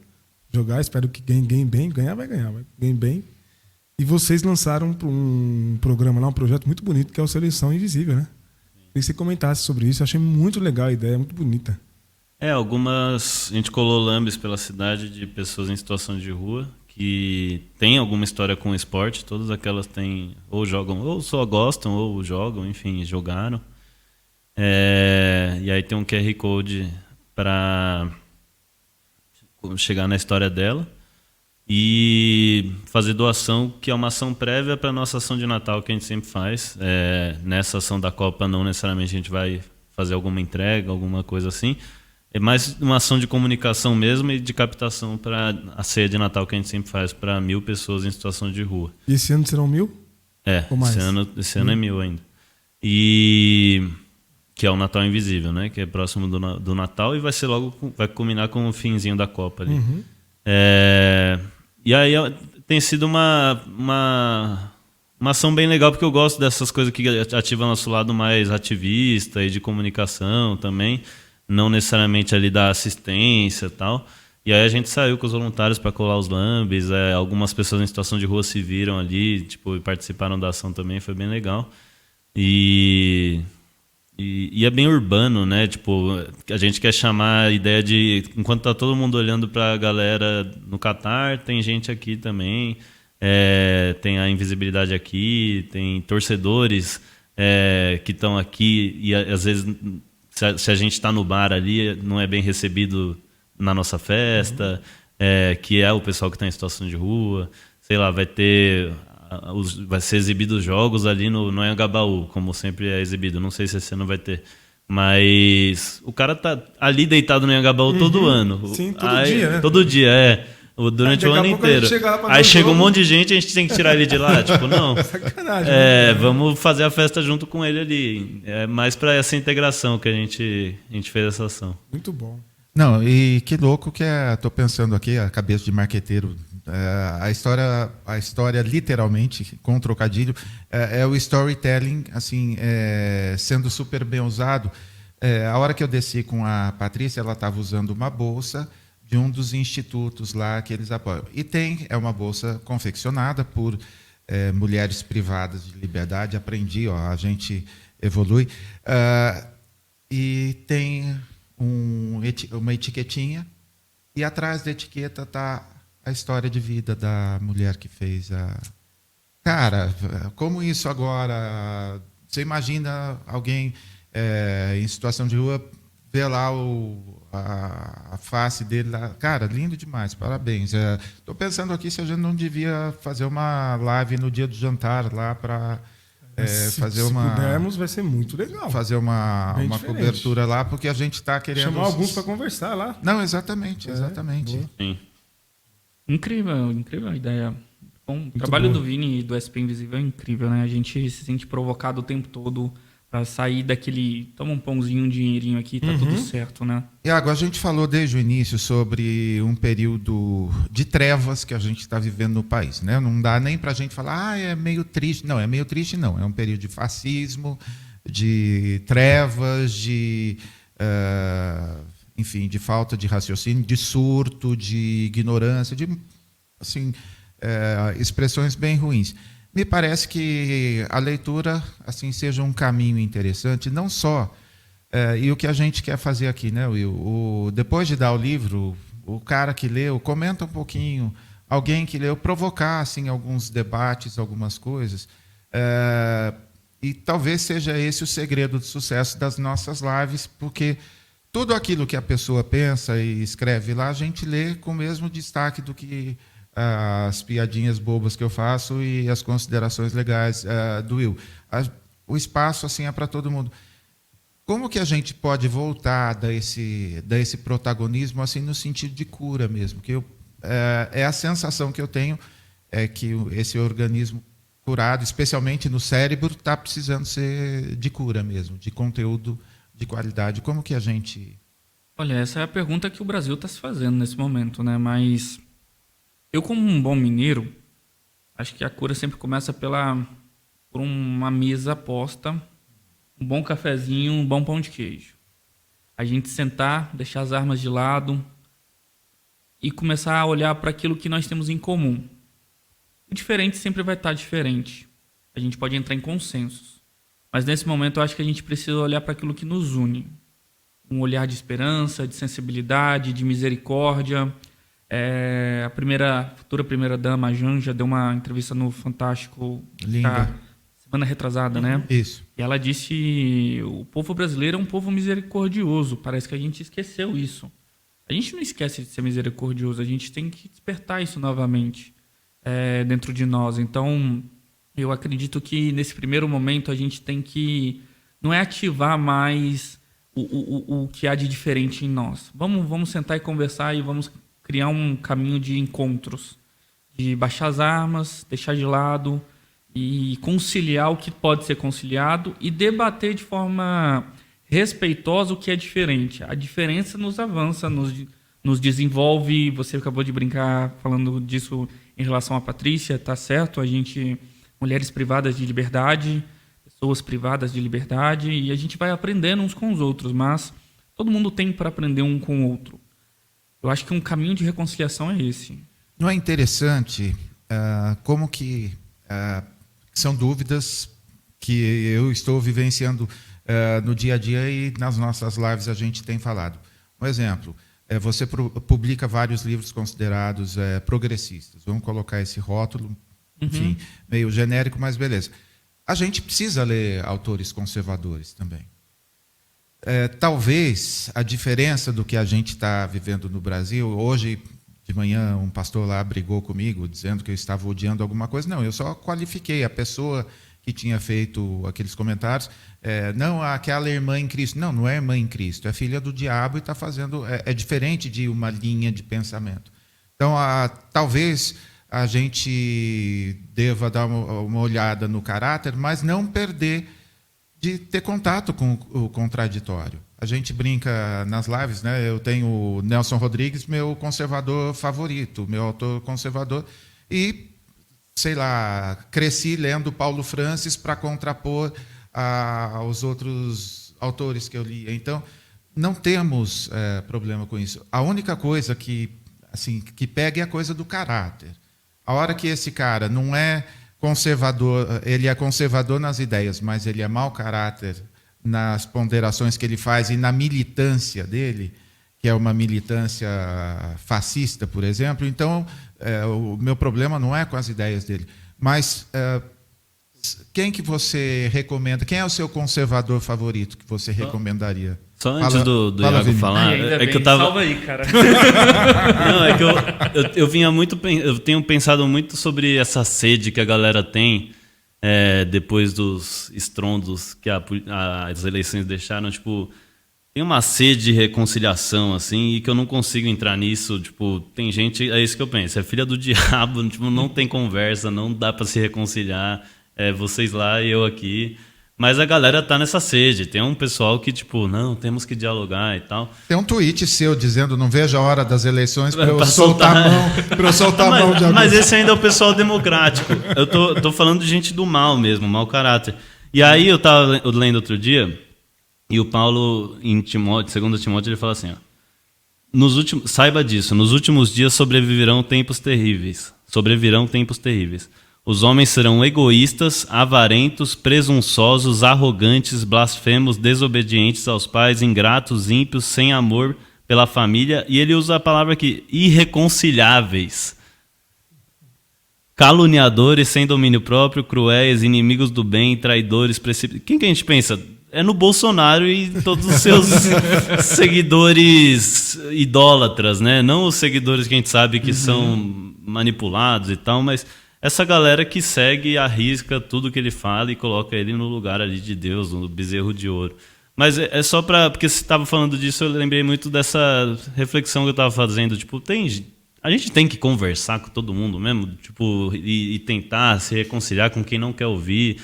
Jogar, espero que ganhe bem. Ganhar, vai ganhar, vai ganhar bem. E vocês lançaram um programa lá, um projeto muito bonito, que é o Seleção Invisível, né? Queria que você comentasse sobre isso. Eu achei muito legal a ideia, muito bonita. A gente colou lambes pela cidade de pessoas em situação de rua que tem alguma história com o esporte, todas aquelas têm, ou jogam, ou só gostam, ou jogam, enfim, jogaram. E aí tem um QR Code para chegar na história dela e fazer doação, que é uma ação prévia para a nossa ação de Natal que a gente sempre faz. Nessa ação da Copa não necessariamente a gente vai fazer alguma entrega, alguma coisa assim. É mais uma ação de comunicação mesmo e de captação para a ceia de Natal que a gente sempre faz para 1.000 pessoas em situação de rua. E esse ano serão 1.000? Ou mais? Esse ano é 1.000 ainda. E que é o Natal Invisível, né? Que é próximo do Natal e vai ser vai culminar com o finzinho da Copa ali. Uhum. E aí tem sido uma ação bem legal, porque eu gosto dessas coisas que ativam nosso lado mais ativista e de comunicação também, não necessariamente ali da assistência e tal. E aí a gente saiu com os voluntários para colar os lambes, algumas pessoas em situação de rua se viram ali, tipo, e participaram da ação também, foi bem legal. E é bem urbano, né? Tipo, a gente quer chamar a ideia de, enquanto tá todo mundo olhando para a galera no Catar, tem gente aqui também, tem a invisibilidade aqui, tem torcedores que estão aqui e às vezes se a gente está no bar ali não é bem recebido na nossa festa, que é o pessoal que está em situação de rua, sei lá, vai ser exibido os jogos ali no Anhangabaú, como sempre é exibido. Não sei se esse ano vai ter. Mas o cara tá ali deitado no Anhangabaú todo ano. Sim, todo dia, né? Todo dia, durante Daqui o a ano pouco a gente inteiro. chega lá pra Aí ver o chega um jogo. monte de gente e a gente tem que tirar ele de lá. Tipo, não. Sacanagem. Vamos fazer a festa junto com ele ali. É mais para essa integração que a gente fez essa ação. Muito bom. Não, e que louco que tô pensando aqui, a cabeça de marqueteiro, a história literalmente, com trocadilho, é o storytelling, assim, sendo super bem usado. A hora que eu desci com a Patrícia, ela estava usando uma bolsa de um dos institutos lá que eles apoiam. E é uma bolsa confeccionada por mulheres privadas de liberdade. Aprendi, a gente evolui. E tem uma etiquetinha, e atrás da etiqueta está a história de vida da mulher que fez a... Cara, como isso agora... Você imagina alguém em situação de rua, ver lá a face dele lá. Cara, lindo demais, parabéns. Estou pensando aqui se a gente não devia fazer uma live no dia do jantar lá para... Se pudermos, vai ser muito legal. Fazer uma cobertura lá, porque a gente está querendo... Chamar alguns para conversar lá. Não, exatamente. Boa. Incrível a ideia. Bom, o trabalho do Vini e do SP Invisível é incrível, né? A gente se sente provocado o tempo todo para sair daquele... Toma um pãozinho, um dinheirinho aqui, tá tudo certo, né? E agora a gente falou desde o início sobre um período de trevas que a gente está vivendo no país, né? Não dá nem para a gente falar, é meio triste. Não, é meio triste, não. É um período de fascismo, de trevas, enfim, de falta de raciocínio, de surto, de ignorância, de assim, expressões bem ruins. Me parece que a leitura assim seja um caminho interessante, não só... e o que a gente quer fazer aqui, né, Will? Depois de dar o livro, o cara que leu, comenta um pouquinho, alguém que leu, provocar assim, alguns debates, algumas coisas. E talvez seja esse o segredo do sucesso das nossas lives, porque tudo aquilo que a pessoa pensa e escreve lá, a gente lê com o mesmo destaque do que as piadinhas bobas que eu faço e as considerações legais do Will. O espaço assim é para todo mundo. Como que a gente pode voltar desse protagonismo assim no sentido de cura mesmo? Que é a sensação que eu tenho é que esse organismo curado, especialmente no cérebro, está precisando ser de cura mesmo, de conteúdo de qualidade. Como que a gente... Olha, essa é a pergunta que o Brasil está se fazendo nesse momento, né? Mas eu, como um bom mineiro, acho que a cura sempre começa por uma mesa posta, um bom cafezinho, um bom pão de queijo. A gente sentar, deixar as armas de lado e começar a olhar para aquilo que nós temos em comum. O diferente sempre vai estar diferente. A gente pode entrar em consensos. Mas nesse momento eu acho que a gente precisa olhar para aquilo que nos une. Um olhar de esperança, de sensibilidade, de misericórdia. A futura primeira-dama, a Janja, deu uma entrevista no Fantástico. Linda. Semana retrasada, né? Isso. E ela disse: o povo brasileiro é um povo misericordioso. Parece que a gente esqueceu isso. A gente não esquece de ser misericordioso. A gente tem que despertar isso novamente dentro de nós. Então, eu acredito que nesse primeiro momento a gente tem que não é ativar mais o que há de diferente em nós. Vamos sentar e conversar e vamos criar um caminho de encontros, de baixar as armas, deixar de lado e conciliar o que pode ser conciliado e debater de forma respeitosa o que é diferente. A diferença nos avança, nos desenvolve. Você acabou de brincar falando disso em relação à Patrícia, tá certo? A gente, mulheres privadas de liberdade, pessoas privadas de liberdade, e a gente vai aprendendo uns com os outros, mas todo mundo tem para aprender um com o outro. Eu acho que um caminho de reconciliação é esse. Não é interessante como que são dúvidas que eu estou vivenciando no dia a dia e nas nossas lives a gente tem falado. Um exemplo, você publica vários livros considerados progressistas. Vamos colocar esse rótulo, enfim, meio genérico, mas beleza. A gente precisa ler autores conservadores também. Talvez a diferença do que a gente está vivendo no Brasil, hoje de manhã um pastor lá brigou comigo, dizendo que eu estava odiando alguma coisa. Não, eu só qualifiquei a pessoa que tinha feito aqueles comentários. Não, aquela irmã em Cristo. Não, não é irmã em Cristo, é filha do diabo e está fazendo... É diferente de uma linha de pensamento. Então, talvez a gente deva dar uma olhada no caráter, mas não perder de ter contato com o contraditório. A gente brinca nas lives, né? Eu tenho o Nelson Rodrigues, meu conservador favorito, meu autor conservador, e, sei lá, cresci lendo Paulo Francis para contrapor aos outros autores que eu li. Então, não temos problema com isso. A única coisa que pega é a coisa do caráter. A hora que esse cara não é conservador, ele é conservador nas ideias, mas ele é mau caráter nas ponderações que ele faz e na militância dele, que é uma militância fascista, por exemplo. Então, o meu problema não é com as ideias dele. Mas quem que você recomenda? Quem é o seu conservador favorito que você recomendaria? Só antes do Iago falar, ainda bem, que eu tava. Salva aí, cara. Não, é que eu tenho pensado muito sobre essa sede que a galera tem depois dos estrondos que as eleições deixaram. Tipo, tem uma sede de reconciliação, assim, e que eu não consigo entrar nisso. Tipo, tem gente, é isso que eu penso, é filha do diabo, tipo, não tem conversa, não dá para se reconciliar. Vocês lá e eu aqui. Mas a galera tá nessa sede. Tem um pessoal que, tipo, não, temos que dialogar e tal. Tem um tweet seu dizendo, não vejo a hora das eleições para eu soltar a mão, a mão de alguém. Mas esse ainda é o pessoal democrático. Eu tô falando de gente do mal mesmo, mau caráter. E aí eu tava lendo outro dia, e o Paulo, em Timóteo, 2 Timóteo, ele fala assim, ó, saiba disso, nos últimos dias sobreviverão tempos terríveis. Os homens serão egoístas, avarentos, presunçosos, arrogantes, blasfemos, desobedientes aos pais, ingratos, ímpios, sem amor pela família. E ele usa a palavra aqui, irreconciliáveis. Caluniadores, sem domínio próprio, cruéis, inimigos do bem, traidores, precipitados. Quem que a gente pensa? É no Bolsonaro e todos os seus seguidores idólatras, né? Não os seguidores que a gente sabe que são manipulados e tal, mas... essa galera que segue e arrisca tudo que ele fala e coloca ele no lugar ali de Deus, no bezerro de ouro. Mas é só para... porque você estava falando disso, eu lembrei muito dessa reflexão que eu estava fazendo. Tipo, a gente tem que conversar com todo mundo mesmo, tipo, e tentar se reconciliar com quem não quer ouvir.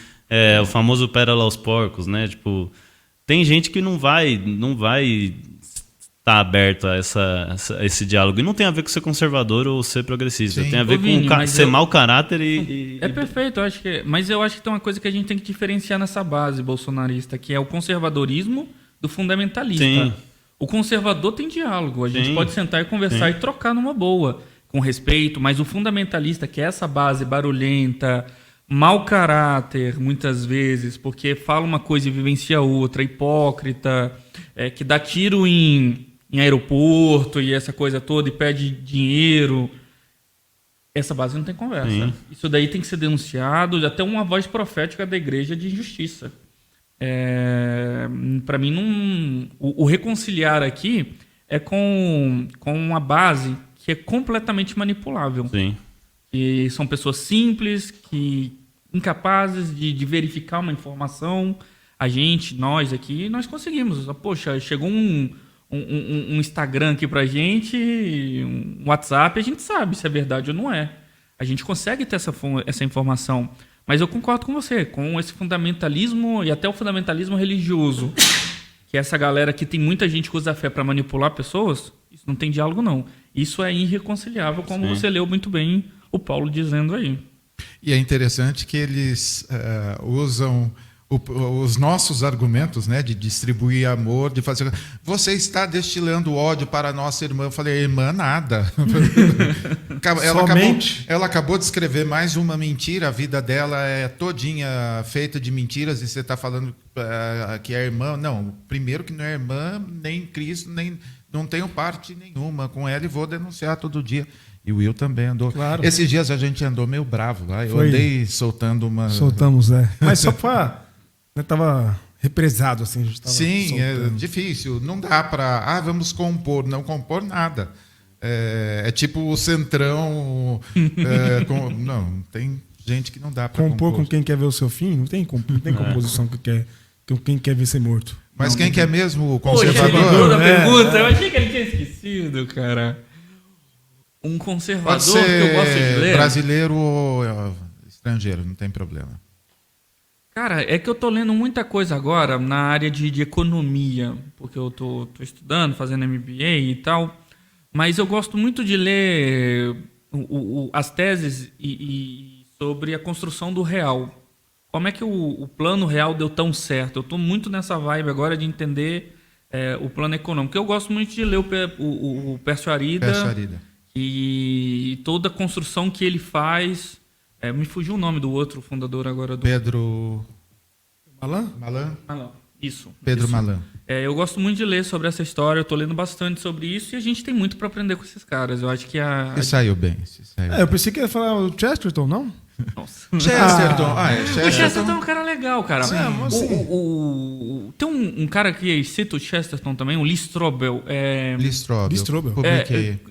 O famoso pérola aos porcos, né? Tipo, tem gente que não vai tá aberto a esse diálogo. E não tem a ver com ser conservador ou ser progressista. Sim. Tem a ver com ser mau caráter e... É perfeito, eu acho que... Mas eu acho que tem uma coisa que a gente tem que diferenciar nessa base bolsonarista, que é o conservadorismo do fundamentalista. Sim. O conservador tem diálogo. A gente pode sentar e conversar e trocar numa boa, com respeito. Mas o fundamentalista, que é essa base barulhenta, mau caráter, muitas vezes, porque fala uma coisa e vivencia outra, hipócrita, que dá tiro em aeroporto e essa coisa toda e pede dinheiro. Essa base não tem conversa. Sim. Isso daí tem que ser denunciado, até uma voz profética da igreja de injustiça. Para mim, o reconciliar aqui é com uma base que é completamente manipulável. Sim. E são pessoas simples, incapazes de verificar uma informação. Nós aqui, nós conseguimos. Poxa, chegou um Instagram aqui pra gente, um WhatsApp, a gente sabe se é verdade ou não é. A gente consegue ter essa informação. Mas eu concordo com você, com esse fundamentalismo e até o fundamentalismo religioso, que é essa galera que tem muita gente que usa a fé para manipular pessoas, isso não tem diálogo não. Isso é irreconciliável, como você leu muito bem o Paulo dizendo aí. E é interessante que eles usam... os nossos argumentos, né, de distribuir amor, de fazer... Você está destilando ódio para a nossa irmã. Eu falei, irmã, nada. Ela acabou de escrever mais uma mentira. A vida dela é todinha feita de mentiras e você está falando que é irmã. Não, primeiro que não é irmã, nem Cristo, nem não tenho parte nenhuma com ela e vou denunciar todo dia. E o Will também andou. Claro. Esses dias a gente andou meio bravo lá. Eu andei soltando uma... Soltamos, Mas só para... Estava represado, assim. A gente tava Sim, soltando. É difícil. Não dá para... vamos compor. Não compor nada. É tipo o Centrão... não, tem gente que não dá para compor. Com quem quer ver o seu fim? Não tem composição com quem quer ver ser morto. Mas quem quer mesmo o conservador... Poxa, pergunta. Eu achei que ele tinha esquecido, cara. Um Pode conservador que ser eu gosto de ler. brasileiro ou estrangeiro, não tem problema. Cara, é que eu tô lendo muita coisa agora na área de economia, porque eu tô estudando, fazendo MBA e tal, mas eu gosto muito de ler as teses e sobre a construção do real. Como é que o plano real deu tão certo? Eu tô muito nessa vibe agora de entender o plano econômico. Eu gosto muito de ler o Pércio Arida, e toda a construção que ele faz. Me fugiu o nome do outro fundador agora. Pedro Malan? Malan. Isso. Pedro isso. Malan. Eu gosto muito de ler sobre essa história, eu tô lendo bastante sobre isso e a gente tem muito para aprender com esses caras. Eu acho que Você saiu bem. Eu pensei que ia falar o Chesterton, não? Nossa. Chesterton. O Chesterton é um cara legal, cara. Sim, tem um cara que cita o Chesterton também, o Lee Strobel. Lee Strobel. Publiquei.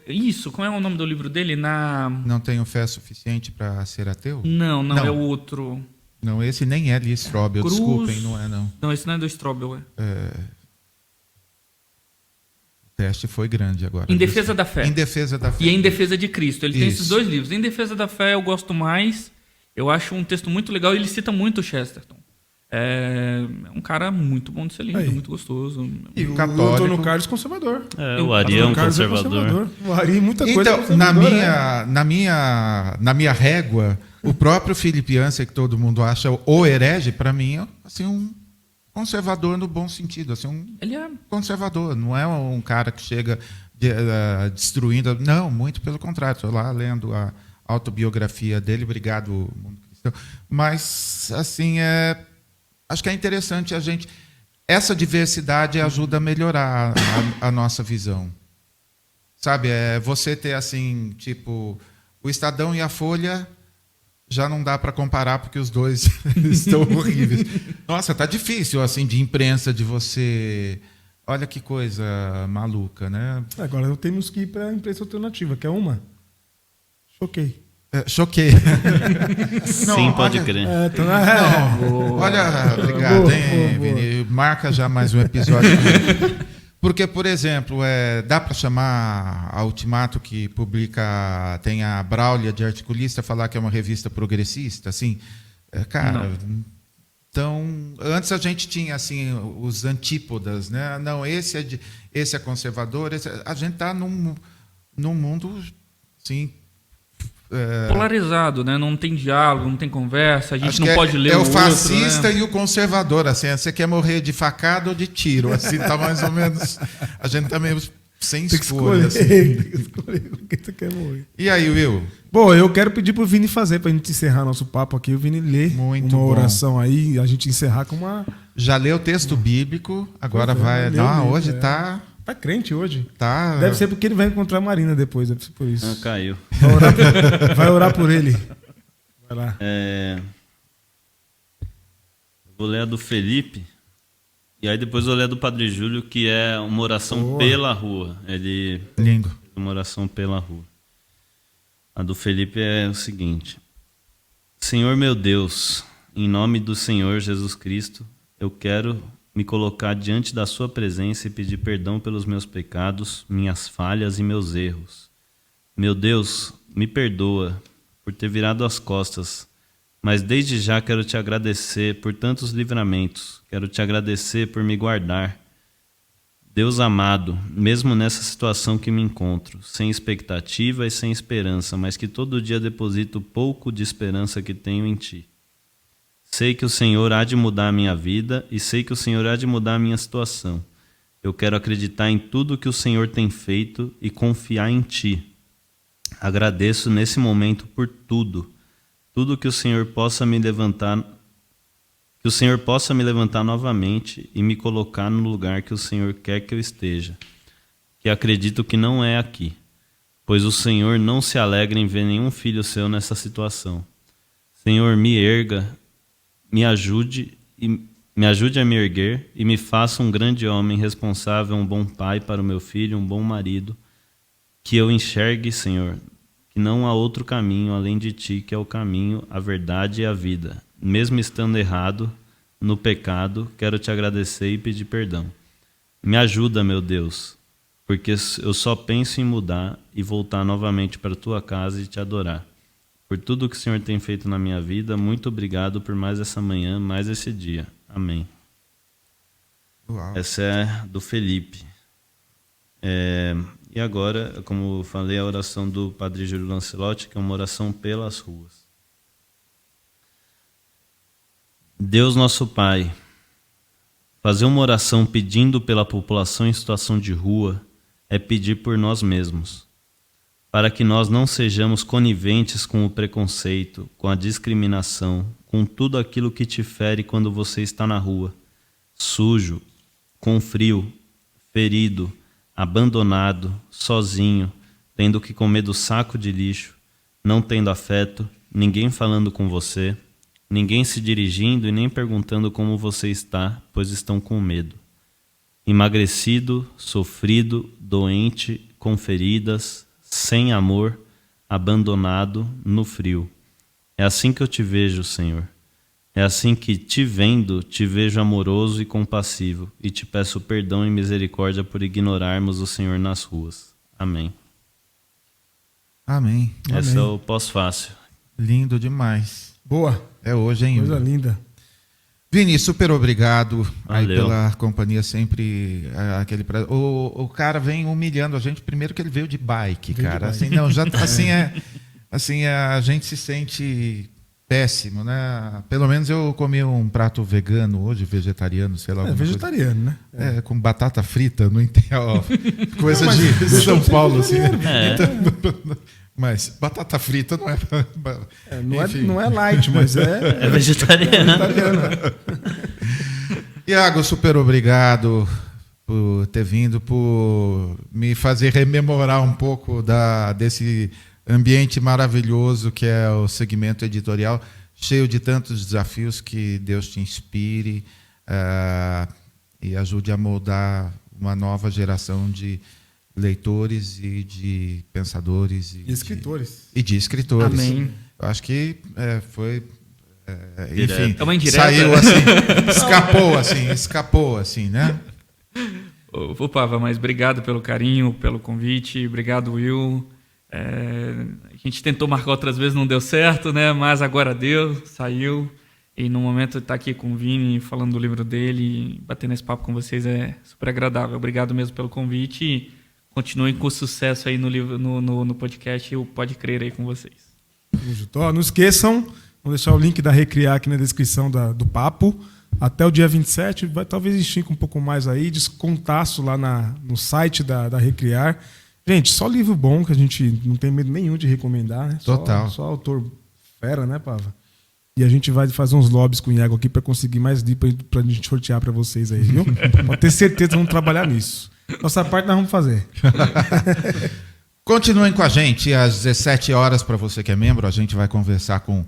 Isso, como é o nome do livro dele? Não tenho fé suficiente para ser ateu? Não, é o outro. Não, esse nem é Lee Strobel, desculpem, não é não. Não, esse não é do Strobel, O teste foi grande agora. Em Defesa da Fé. Em Defesa da Fé. E Em Defesa de Cristo. Ele tem Isso. esses dois livros. Em Defesa da Fé eu gosto mais. Eu acho um texto muito legal e ele cita muito o Chesterton. É um cara muito bom de ser lido, Aí. muito gostoso. E o Católico. Antônio Carlos conservador. O Ari é um Antônio Carlos conservador. O Ari, muita coisa Então, é conservador, na minha régua, o próprio Felipe Anser, que todo mundo acha o herege, para mim é assim, um conservador no bom sentido. Assim, Ele é conservador, não é um cara que chega destruindo. Não, muito pelo contrário. Estou lá lendo a autobiografia dele, obrigado, Mundo Cristão. Mas, assim, acho que é interessante a gente. Essa diversidade ajuda a melhorar a nossa visão. Sabe, você ter assim, tipo, o Estadão e a Folha já não dá para comparar porque os dois estão horríveis. Nossa, tá difícil assim de imprensa de você. Olha que coisa maluca, né? Agora temos que ir para a imprensa alternativa, que é uma. Choquei. Choquei. Sim, pode crer. Olha, obrigado, hein, Vini? Marca já mais um episódio. Porque, por exemplo, dá para chamar a Ultimato, que publica, tem a Braulia de articulista, falar que é uma revista progressista, assim? Cara, então, antes a gente tinha assim os antípodas, né? Não, esse é conservador, a gente está num mundo, assim, polarizado, né? Não tem diálogo, não tem conversa, a gente não pode ler o outro, fascista, né? e o conservador, assim, você quer morrer de facada ou de tiro, assim, tá mais ou menos, a gente tá meio sem escolha. Assim. Tem que escolher com quem você quer morrer. E aí, Will? Bom, eu quero pedir pro Vini fazer, pra gente encerrar nosso papo aqui, o Vini ler Muito uma bom. oração aí, e a gente encerrar com uma... Já leu o texto bíblico, agora vai... leu Não, mesmo, hoje tá... Tá crente hoje. Tá... Deve ser porque ele vai encontrar a Marina depois, deve ser por isso. Caiu. Vai orar por ele. Vai lá. Vou ler a do Felipe. E aí depois eu vou ler a do Padre Júlio, que é uma oração Boa. pela rua. Ele Lindo. fez uma oração pela rua. A do Felipe é o seguinte: Senhor meu Deus, em nome do Senhor Jesus Cristo, eu quero me colocar diante da sua presença e pedir perdão pelos meus pecados, minhas falhas e meus erros. Meu Deus, me perdoa por ter virado as costas, mas desde já quero te agradecer por tantos livramentos, quero te agradecer por me guardar. Deus amado, mesmo nessa situação que me encontro, sem expectativa e sem esperança, mas que todo dia deposito pouco de esperança que tenho em ti. Sei que o Senhor há de mudar a minha vida e sei que o Senhor há de mudar a minha situação. Eu quero acreditar em tudo que o Senhor tem feito e confiar em ti. Agradeço nesse momento por tudo que o Senhor possa me levantar, que o Senhor possa me levantar novamente e me colocar no lugar que o Senhor quer que eu esteja, que acredito que não é aqui, pois o Senhor não se alegra em ver nenhum filho seu nessa situação. Senhor, me erga, me ajude a me erguer e me faça um grande homem responsável, um bom pai para o meu filho, um bom marido, que eu enxergue, Senhor, que não há outro caminho além de ti, que é o caminho, a verdade e a vida. Mesmo estando errado, no pecado, quero te agradecer e pedir perdão. Me ajuda, meu Deus, porque eu só penso em mudar e voltar novamente para a tua casa e te adorar. Por tudo que o Senhor tem feito na minha vida, muito obrigado por mais essa manhã, mais esse dia. Amém. Uau. Essa é do Felipe. E agora, como eu falei, a oração do Padre Júlio Lancelotti, que é uma oração pelas ruas. Deus nosso Pai, fazer uma oração pedindo pela população em situação de rua é pedir por nós mesmos, para que nós não sejamos coniventes com o preconceito, com a discriminação, com tudo aquilo que te fere quando você está na rua, sujo, com frio, ferido, abandonado, sozinho, tendo que comer do saco de lixo, não tendo afeto, ninguém falando com você, ninguém se dirigindo e nem perguntando como você está, pois estão com medo. Emagrecido, sofrido, doente, com feridas, sem amor, abandonado, no frio. É assim que eu te vejo, Senhor. É assim que, te vendo, te vejo amoroso e compassivo, e te peço perdão e misericórdia por ignorarmos o Senhor nas ruas. Amém. Amém. Esse é o pós-fácil. Lindo demais. Boa. É hoje, hein? Coisa linda. Vini, super obrigado aí Valeu. pela companhia, sempre aquele prazer. O cara vem humilhando a gente, primeiro que ele veio de bike, Veio cara. de bike. Assim, não, já assim a gente se sente péssimo, né? Pelo menos eu comi um prato vegano hoje, vegetariano, sei lá. É alguma vegetariano, né? coisa. Com batata frita, não entendo. Ó, coisa Não, mas de São Paulo, assim. Mas batata frita não é. Enfim. Não é light, mas É vegetariano. Iago, super obrigado por ter vindo, por me fazer rememorar um pouco desse ambiente maravilhoso que é o segmento editorial, cheio de tantos desafios. Que Deus te inspire e ajude a moldar uma nova geração de leitores e de pensadores E escritores. e de escritores. Amém. Eu acho que foi Direto. enfim, É uma indireta. saiu assim, escapou assim, né? Ô, Pava, mas obrigado pelo carinho, pelo convite. Obrigado, Will. A gente tentou marcar outras vezes, não deu certo, né? Mas agora deu, saiu. E no momento de estar aqui com o Vini, falando do livro dele, batendo esse papo com vocês é super agradável. Obrigado mesmo pelo convite e continuem com sucesso aí no livro, no podcast. Eu Pode Crer aí com vocês. Ó, não esqueçam, vamos deixar o link da Recriar aqui na descrição do papo. Até o dia 27, vai talvez estica um pouco mais aí, descontaço lá no site da Recriar. Gente, só livro bom que a gente não tem medo nenhum de recomendar, né? Total. Só autor fera, né, Pava? E a gente vai fazer uns lobbies com o Iago aqui para conseguir mais livros pra gente sortear para vocês aí, viu? Pode ter certeza que vamos trabalhar nisso. Nossa parte nós vamos fazer. Continuem com a gente às 17 horas, para você que é membro. A gente vai conversar com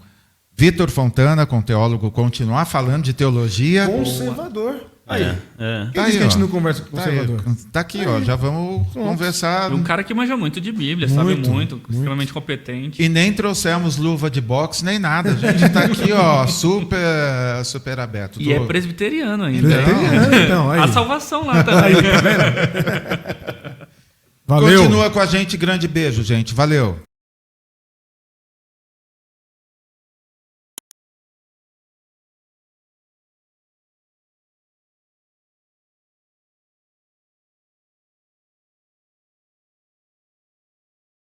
Vitor Fontana, com teólogo, continuar falando de teologia. Conservador. Aí. É. Quem disse que a gente não conversa com Tá aí, conservador? tá aqui, ó. Já vamos conversar. E um cara que manja muito de Bíblia, Muito, sabe muito, extremamente competente. E nem trouxemos luva de boxe, nem nada. A gente tá aqui, ó, super aberto. E é presbiteriano ainda. Presbiteriano, então. Aí. A salvação lá também. Aí, tá vendo? Valeu. Continua com a gente. Grande beijo, gente. Valeu.